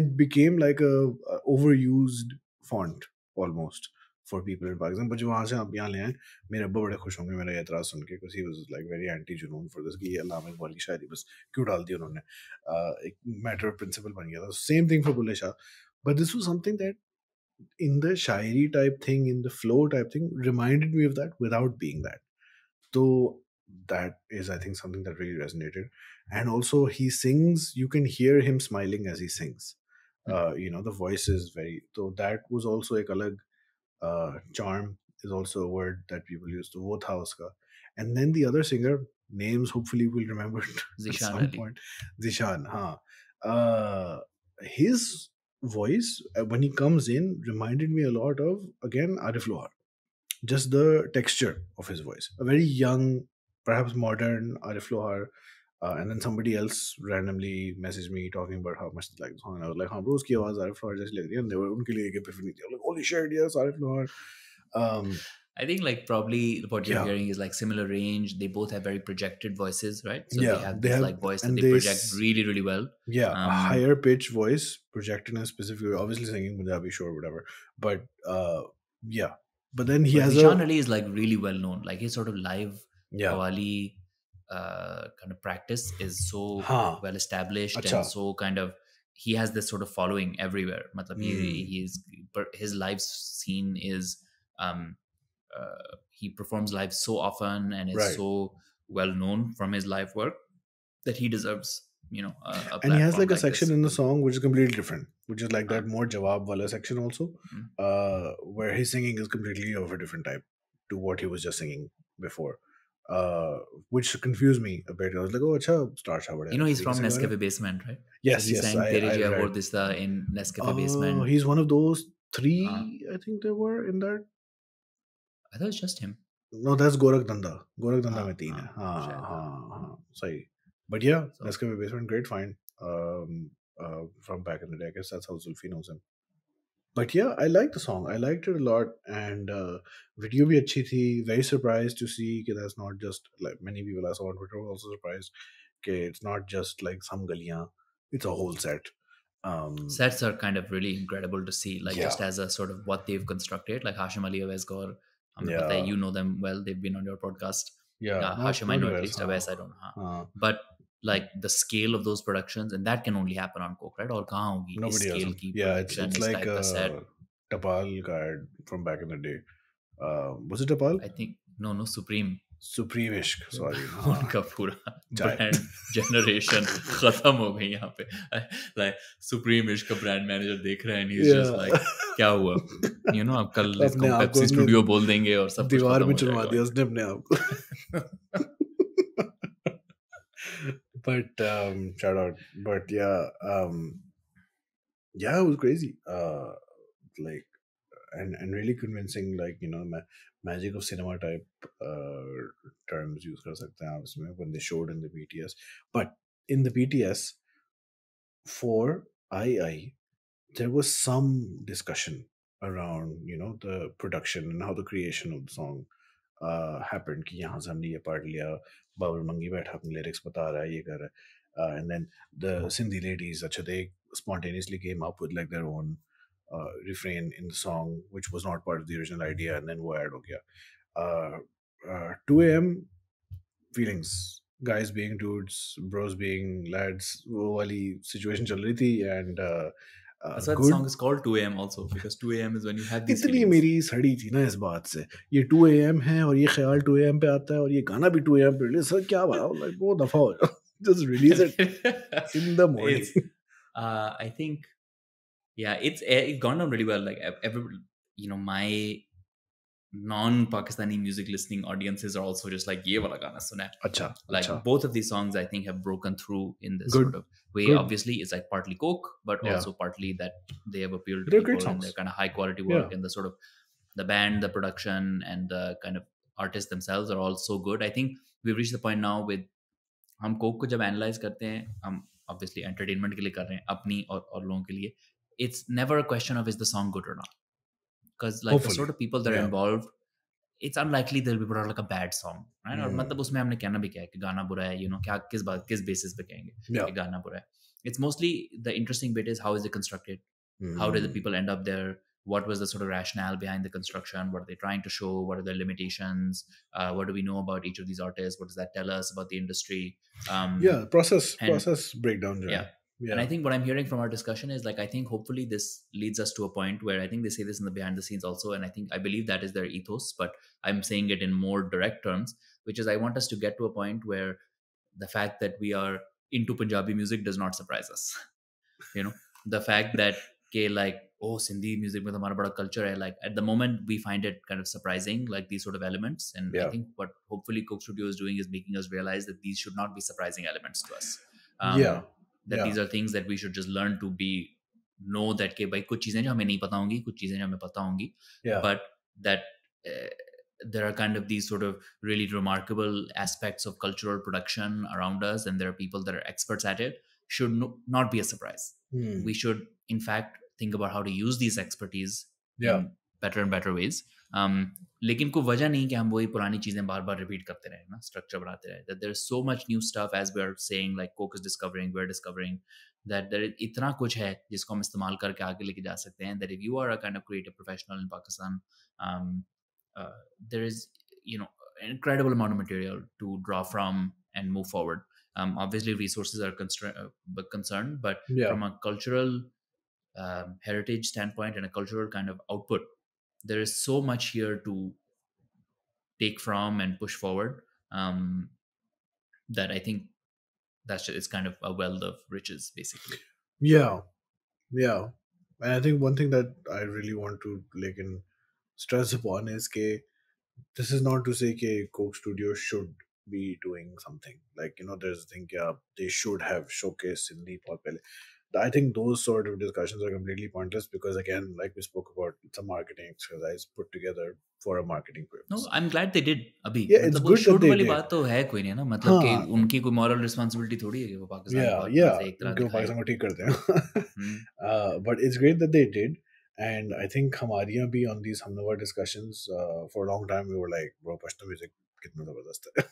it became like a overused font almost for people in Pakistan. But जो वहाँ से आप यहाँ ले आए, मेरे अब्बा बड़े खुश होंगे मेरा ये एतराज़ सुन के, because he was like very anti जुनून for this कि ये अल्लामा इकबाल की शायरी बस क्यों डाल दी उन्होंने, एक matter of principle बन गया था. Same thing for Bulle Shah, but this was something that in the shairi type thing, in the flow type thing, reminded me of that without being that. So that is, I think, something that really resonated. And also, he sings. You can hear him smiling as he sings. The voice is very. So that was also a alag charm is also a word that people use to wo tha uska. And then the other singer names, hopefully we'll remember it at Zishan some Ali. point. Zishan, huh? His voice when he comes in reminded me a lot of, again, Arif Lohar. Just the texture of his voice, a very young, perhaps modern Arif Lohar. And then somebody else randomly messaged me talking about how much they like the song. And I was like, हाँ bro, उसकी आवाज़ Arif Lohar जैसी लग रही है. And they were उनके लिए एक epiphany थी. I was like, holy shit, yes, Arif Lohar. I think like probably what you're Yeah, hearing is like similar range. They both have very projected voices, right? So they yeah, have they this have, like voice that and they project really, really well. yeah, a higher pitch voice projected in a specific way. Obviously singing Punjabi, sure, whatever. But yeah, but then he But has Zishan a, Ali is like really well known. Like his sort of live yeah, qawwali kind of practice is so हाँ, well established अच्छा, and so kind of he has this sort of following everywhere. Matlab his live scene is um, he performs live so often and is right. so well known from his live work that he deserves a And he has platform like a like section this. in the song which is completely different, which is like Uh, that more Jawab wala section also, mm. where his singing is completely of a different type to what he was just singing before, uh, which confused me a bit. I was like, oh, acha, Star Chawade, He's ठीक है from सिंग रहा है. Nescafe Basement, right? So Yes, he yes, sang Tere I Jaya read. Vordista in Nescafe Oh, Basement. he's one of those Uh, three, I think there were in that. I thought it's just him. No, that's Gorak Danda. Gorak Danda में तीन है. शायद, हाँ, सही. But yeah, So Nescafe Basement, great find. From back in the day, I guess that's how Zulfi knows him. But yeah, I like the song. I liked it a lot, and video bhi achhi thi. Very surprised to see that that's not just like many people I saw on Twitter were also surprised. Okay, it's not just like some galiyan; it's a whole set. sets are kind of really incredible to see, like Yeah, just as a sort of what they've constructed. Like Hashim Ali, Awais Gaur, हमें पता है, yeah, you know them well. They've been on your podcast. yeah. Hashim, I Not know at Wes, least. Awais, I don't know. uh, But like the scale of those productions, and that can only happen on Coke, right? और कहाँ होगी इस nobody has scale them. की Yeah, production, it's इस like type का set. a Tapal card from back in the day. Was it Tapal? I think no Supreme. Supreme Ishq, sorry. उनका पूरा Chai. Brand generation खत्म हो गई यहाँ पे. लाइक सुप्रीम इश्क का ब्रांड मैनेजर देख रहे हैं and he's just like क्या हुआ, अब कल अपने इसको आप को पेप्सी अपने स्टूडियो बोल देंगे और सब कुछ दीवार खत्म में हो चुनवा जाएगा दिया भाई. उसने अपने आप को. But shout out. But yeah, it was crazy. Like and really convincing. Like magic of cinema type terms use कर सकते हैं आप इसमें when they showed in the BTS. But in the BTS for Ayi Ayi, there was some discussion around the production and how the creation of the song happened कि यहाँ से हमने ये part लिया, बाबुल मंगी बैठा अपने lyrics बता रहा है, ये कर रहा है. And then the Sindhi ladies, अच्छा, they spontaneously came up with like their own refrain in the song which was not part of the original idea, and then वो add हो गया. 2 a.m. feelings, guys being dudes, bros being lads, वो वाली situation चल रही थी. And That's why the good. song is called 2 a.m. also, because 2 a.m. is when you have these इतनी feelings. मेरी सड़ी थी ना इस बात से, ये 2 a.m. है और ये ख्याल 2 a.m. पे आता है और ये गाना भी 2 a.m. पे रिलीज. सर क्या बात, लाइक वो दफा हो जाओ. Just release it in the morning. It's I think it's gone down really well. Like my non-Pakistani music listening audiences are also just like ये वाला गाना सुना है. अच्छा, Like अच्छा. both of these songs I think have broken through in this Good, sort of way. good. Obviously it's like partly coke, but Yeah. also partly that they have appealed to They're great people and songs. their kind of high quality work. Yeah. And the sort of the band, the production, and the kind of artists themselves are all so good. I think we've reached the point now with हम Coke को जब analyse करते हैं, हम obviously entertainment के लिए कर रहे हैं, अपनी और लोगों के लिए. It's never a question of is the song good or not, because like Hopefully. the sort of people that are Yeah. involved, it's unlikely they'll be put out like a bad song, right? और Hmm. मतलब उसमें हमने कहना भी क्या है कि गाना बुरा है, क्या किस basis पे कहेंगे Yeah. कि गाना बुरा है. It's mostly the interesting bit is how is it constructed, how did the Hmm. people end up there, what was the sort of rationale behind the construction, what are they trying to show, what are their limitations, what do we know about each of these artists, what does that tell us about the industry. Yeah, process and breakdown. yeah, And I think what I'm hearing from our discussion is like, I think hopefully this leads us to a point where I think they say this in the behind the scenes also. And I believe that is their ethos, but I'm saying it in more direct terms, which is I want us to get to a point where the fact that we are into Punjabi music does not surprise us. You know, the fact that like, oh, Sindhi music with hamara bada culture hai, like at the moment we find it kind of surprising, like these sort of elements. And I think what hopefully Coke Studio is doing is making us realize that these should not be surprising elements to us. That these are things that we should just learn to be, know that ke bhai kuch cheezein jo hame nahi pata hongi, kuch cheezein jo hame pata hongi, but that there are kind of these sort of really remarkable aspects of cultural production around us, and there are people that are experts at it, should not be a surprise. We should in fact think about how to use these expertise in better and better ways. लेकिन कोई वजह नहीं कि हम वही पुरानी चीजें बार बार repeat करते रहे ना, स्ट्रक्चर बढ़ाते रहे. That there is so much new stuff, as we are saying, like Coke is discovering, we're discovering that there is इतना कुछ है जिसको हम इस्तेमाल करके आगे लेके जा सकते हैं. That if you are a kind of creative professional in Pakistan, there is, you know, an incredible amount of material to draw from and move forward. Obviously resources are concerned, but from a cultural heritage standpoint and a cultural kind of output, there is so much here to take from and push forward, that I think it's kind of a wealth of riches, basically. Yeah. And I think one thing that I really want to like stress upon is that this is not to say that Coke Studio should be doing something. Like, you know, there's a thing, they should have showcased Sindhi बहुत पहले. I think those sort of discussions are completely pointless because, again, like we spoke about, it's a marketing exercise put together for a marketing purpose. No, I'm glad they did. अभी yeah, it's good that they did. बात तो है कोई नहीं ना, मतलब कि उनकी कोई moral responsibility थोड़ी है कि वो पाकिस्तान को एक तरह दिखाएं. पाकिस्तान को ठीक करते हैं. But it's great that they did. And I think हमारी यहाँ भी on these Hamnawa discussions, for a long time we were like, bro, Pashto music कितना ज़बरदस्त है.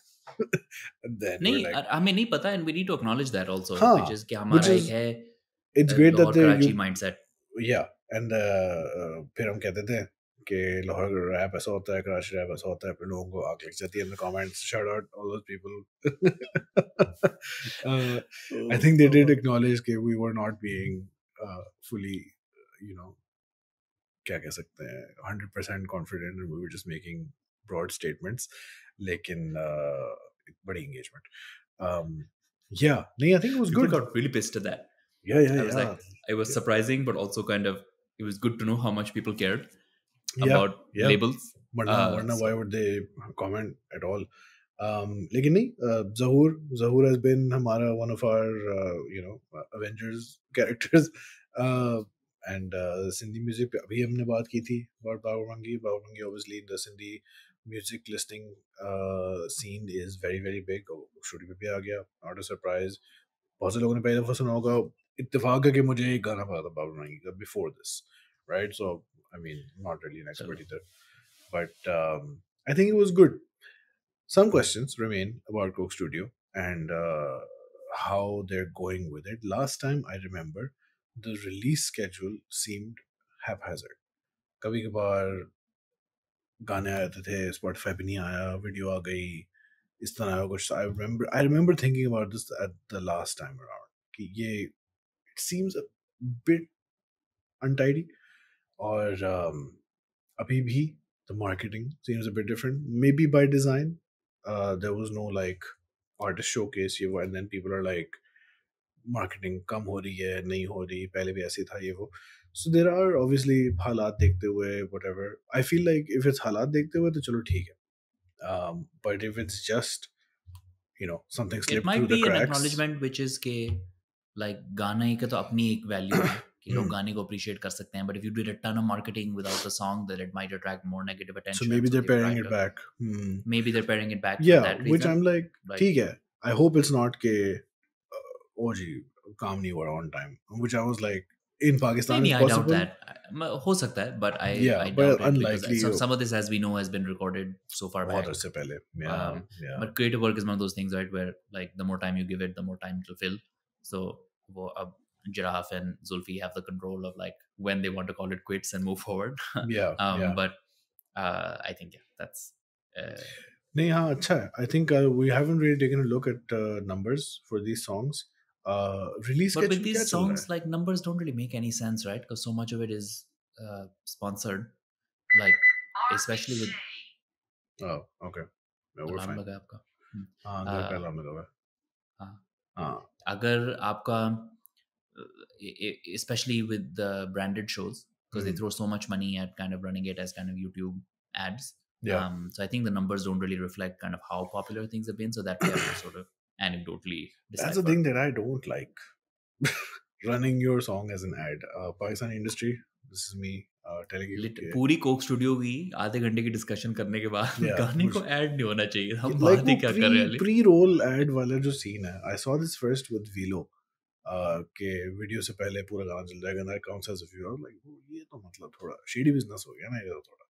Then नहीं, like, हमें नहीं पता, and we need to acknowledge that also, which is कि हमारा which is, एक है it's great that they Karachi mindset. Yeah, and फिर हम कहते थे कि लाहौर रैप ऐसा होता है, कराची रैप ऐसा होता है, फिर लोगों को आग लग जाती है in the comments. Shout out all those people. I think they did acknowledge that we were not being fully, you know, क्या कह सकते हैं, 100% confident, and we were just making broad statements. लेकिन बड़ी engagement. Yeah, I think it was People good. got really pissed at that. Yeah. I was like, it was surprising, but also kind of, it was good to know how much people cared about labels. Varna, why would they comment at all? लेकिन नहीं, Zahoor has been one of our Avengers characters, and Sindhi music पे अभी हमने बात की थी about Baburmangi. Obviously in the Sindhi music listening scene is very very big. Studio पे भी आ गया, not a surprise. बहुत से लोगों ने पहले दफा सुना होगा, इत्तेफाक है कि मुझे एक गाना पता था बाबूरानी का before this, right? So I mean, not really an expert either, but I think it was good. Some questions remain about Coke Studio and how they're going with it. Last time I remember, the release schedule seemed haphazard. कभी कभार गाने आते थे, Spotify पे नहीं आया, video आ गई, इस तरह कुछ. I remember thinking about this at the last time around कि ये, it seems a bit untidy, और अभी भी the marketing seems a bit different, maybe by design. There was no like artist showcase, and then people are like, marketing कम हो रही है, नहीं हो रही, पहले भी ऐसे था ये वो. So there are obviously हालात देखते हुए, whatever. I feel like if it's हालात देखते हुए तो चलो ठीक है. But if it's just, you know, something slipped through the cracks. It might be an acknowledgement, which is के like गाना ही का तो अपनी एक value है कि लोग गाने को appreciate कर सकते हैं. But if you did a ton of marketing without the song, then it might attract more negative attention. So maybe they're paring it back. Maybe they're paring it back. Yeah, for that reason. Which I'm like, ठीक है. I hope it's not के oh जी काम नहीं हुआ on time. Which I was like, in Pakistan maybe it's possible. I doubt that. हो सकता है, but I doubt but it unlikely. Because some of this, as we know, has been recorded so far back. बहुत से पहले. Yeah. But creative work is one of those things, right, where like the more time you give it, the more time it will fill. So वो अब Giraffe and Zulfi have the control of like when they want to call it quits and move forward. But I think that's. नहीं हाँ अच्छा है. I think we haven't really taken a look at numbers for these songs. Release But with schedule क्या these चल रहा songs, like numbers don't really make any sense, right? Because so much of it is sponsored. Like especially with है? Okay, we're alarm fine. लगा है आपका? हाँ, घर पे uh, अलार्म लगा हुआ है. हाँ, हाँ, अगर आपका especially with the branded shows because they throw so much money at kind of running it as kind of YouTube ads. yeah. So I think the numbers don't really reflect kind of how popular things have been. So that we have to sort of anecdotally That's the decipher. thing that I don't like. Running your song as an ad. Pakistani industry, this is me telling you. पूरी Coke studio की आधे घंटे की discussion करने के बाद Yeah, गाने को ऐड नहीं होना चाहिए, हम like बात ही वो क्या कर रहे हैं pre roll ad वाला जो scene है. I saw this first with Vilo. के वीडियो से पहले पूरा गाना चल जाएगा ना, कौन सा व्यू, लाइक ये तो मतलब थोड़ा शेडी बिजनेस हो गया ना ये तो थोड़ा.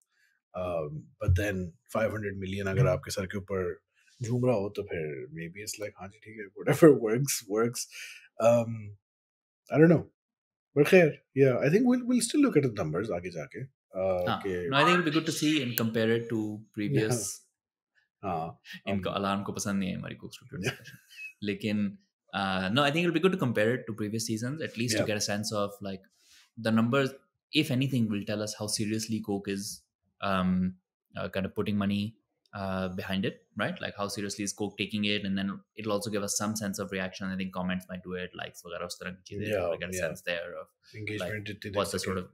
बट देन 500 मिलियन अगर आपके सर के ऊपर झूम रहा हो तो फिर मे बी इट्स लाइक हाँ जी ठीक है, whatever works. I don't know, but खैर या I think we'll still look at the numbers आगे जाके. हाँ, के no, I think it'll be good to see and compare it to yeah, previous. हाँ, इनको अलार्म को पसंद नहीं है हमारी कुक स्टूडियो yeah, डिस्कशन, लेकिन no, I think it'll be good to compare it to previous seasons at least to yeah, get a sense of like the numbers, if anything will tell us how seriously Coke is kind of putting money behind it, right? Like how seriously is Coke taking it, and then it'll also give us some sense of reaction. I think comments might do it, likes वगैरह उस तरह की चीजें, to yeah, sort of get a yeah. sense there of like Engagement जितनी what देख the सके. sort of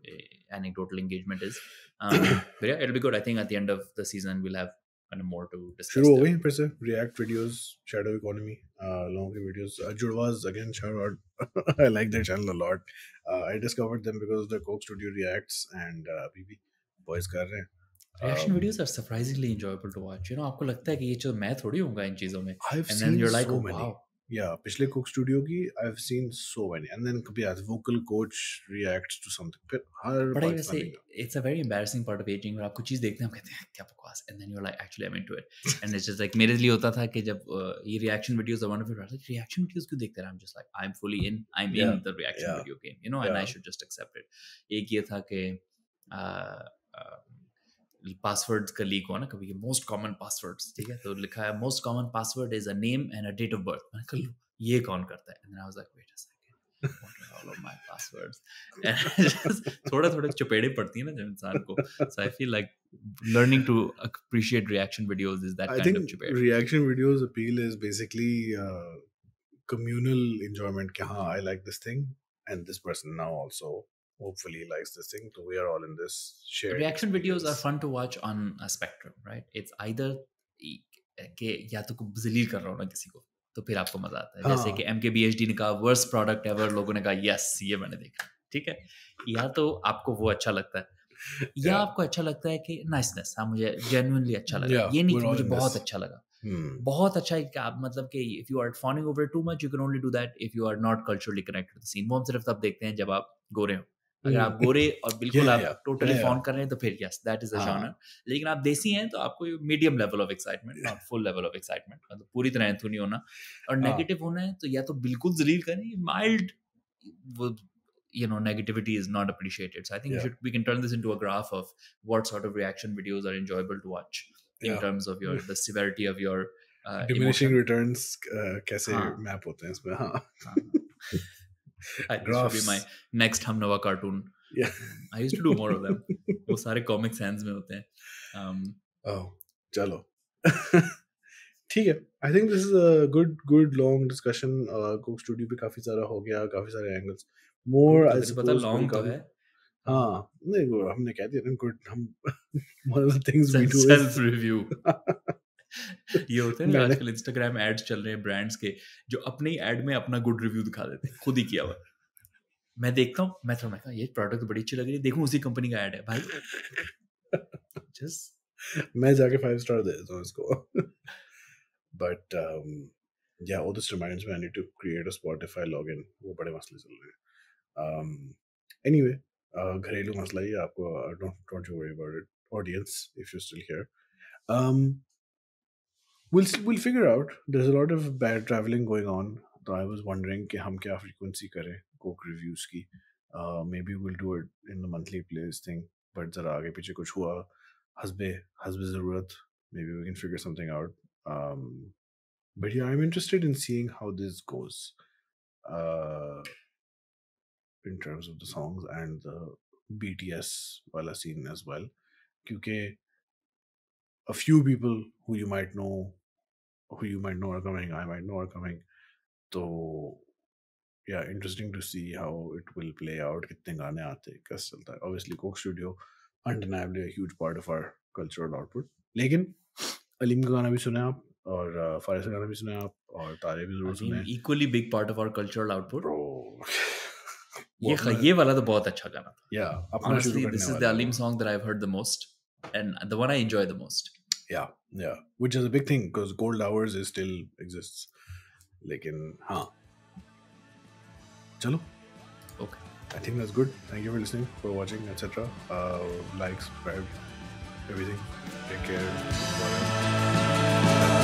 anecdotal engagement is. But yeah, it'll be good. I think at the end of the season we'll have kind of more to discuss शुरू हो there. गई फिर से react videos, shadow economy, लोगों की videos. Judwaaz again shout out. I like their channel a lot. I discovered them because of the Coke Studio reacts and PV boys कर रहे हैं. Reaction videos are surprisingly enjoyable to watch. आपको लगता है कि ये जो मैं थोड़ी होऊंगा इन चीजों में, I have and then seen you're like, so oh many. wow. या पिछले कुक स्टूडियो की I have seen so many, and then कभी आज vocal coach reacts to something, फिर हर बड़ा ही वैसे पाकिस्तानी का. it's a very embarrassing part of aging, और आप कुछ चीज़ देखते हैं, आप कहते हैं क्या बकवास, and then you're like actually I'm into it. And it's just like मेरे लिए होता था कि जब ये reaction videos are one of it, like reaction videos क्यों देखते हैं, I'm just like I'm fully in, I'm या in the reaction या video game, and या I should just accept it. एक ये था कि पासवर्ड्स का लीक हुआ ना कभी, मोस्ट कॉमन पासवर्ड्स, ठीक है, तो लिखा है most common password is a name and a date of birth. मैंने कहा लो ये कौन करता है, and then I was like wait a second, what are all of my passwords, and थोड़ा थोड़ा चपेड़े पड़ती है ना जब इंसान को. So I feel like learning to appreciate reaction videos is that I kind think of chaped. reaction videos appeal is basically communal enjoyment कि हाँ I like this thing and this person now also hopefully likes this thing, so we are all in this shared Reaction videos are experience. fun to watch on a spectrum, right? It's either कि या तो जलील कर रहा हो ना किसी को, तो फिर आपको मजा आता है, जैसे कि हाँ, MKBHD ने कहा वर्स्ट प्रोडक्ट एवर, लोगों ने कहा यस ये मैंने देखा, ठीक है, या तो आपको वो अच्छा लगता है, या yeah, आपको अच्छा लगता है कि नाइसनेस, हाँ मुझे जेन्युइनली अच्छा लगा, yeah, ये नहीं we're कि all मुझे in बहुत this. अच्छा लगा. Hmm. बहुत अच्छा है कि आप मतलब कि if you are fawning over too much, you can only do that if you are not culturally connected to the scene. वो हम सिर्फ तब देखते हैं जब आप गोरे हो. अगर आप गोरे और बिल्कुल Yeah, आप yeah, टोटली yeah, फॉन yeah. कर रहे हैं तो फिर यस दैट इज अ हाँ, जॉनर. लेकिन आप देसी हैं तो आपको medium level of excitement, not full level of excitement, मतलब पूरी तरह एंथू नहीं होना. और हाँ, नेगेटिव होना है तो या तो बिल्कुल जलील करें, माइल्ड वो negativity is not appreciated. So I think yeah, we can turn this into a graph of what sort of reaction videos are enjoyable to watch in yeah. terms of the severity of your Diminishing emotion. returns कैसे हाँ, map होते हैं इसमें. हाँ. हाँ. This should be my Graphs. next Hamnawa cartoon. Yeah. I used to do more of them. वो सारे comic sans में होते हैं. Oh, चलो. ठीक है. I think this is a good long discussion. Cook Studio पे काफी सारा हो गया, काफी सारे angles. More Good I तो मुझे पता suppose बड़ी long तो काफी. है. हाँ, नहीं वो हमने कह दिया ना good. हम one of the things we do is Self review. ये होते हैं ना मैंने आजकल इंस्टाग्राम एड्स चल रहे हैं ब्रांड्स के, जो अपने ही एड में अपना गुड रिव्यू दिखा देते हैं, खुद ही किया हुआ. मैं देखता हूँ, मैं थोड़ा कहा ये प्रोडक्ट तो बड़ी अच्छी लग रही है, देखूं उसी कंपनी का ऐड है भाई. जस्ट मैं जाके 5 स्टार दे देता हूँ इसको. But yeah, all this reminds me I need to create a Spotify login. वो बड़े मसले चल रहे हैं. Anyway, घरेलू मसला ही है आपको. Don't you worry about it, audience, if you're still here. We'll figure out. There's a lot of bad traveling going on. So I was wondering कि हम क्या frequency करें coke reviews की. Maybe we'll do it in the monthly plays thing. But जरा आगे पीछे कुछ हुआ हस्बे हस्बे ज़रूरत. Maybe we can figure something out. But yeah, I'm interested in seeing how this goes. uh, in terms of the songs and the BTS wala scene as well. Because a few people who you might know are coming, I might know are coming. So yeah, interesting to see how it will play out. कितने गाने आते हैं, कैसे चलता है. Obviously, Coke Studio undeniably a huge part of our cultural output. लेकिन अलीम का गाना भी सुने आप और फारिस का गाना भी सुने आप और तारे भी जरूर सुने. Equally big part of our cultural output. Bro, ये वाला तो बहुत अच्छा गाना था. yeah, Honestly, this is the Aleem song that I've heard the most and the one I enjoy the most. Yeah, which is a big thing because Gold Hours is still exists. लेकिन हाँ, चलो. Okay. I think that's good. Thank you for listening, for watching, etc. Like, subscribe, everything. Take care. Bye.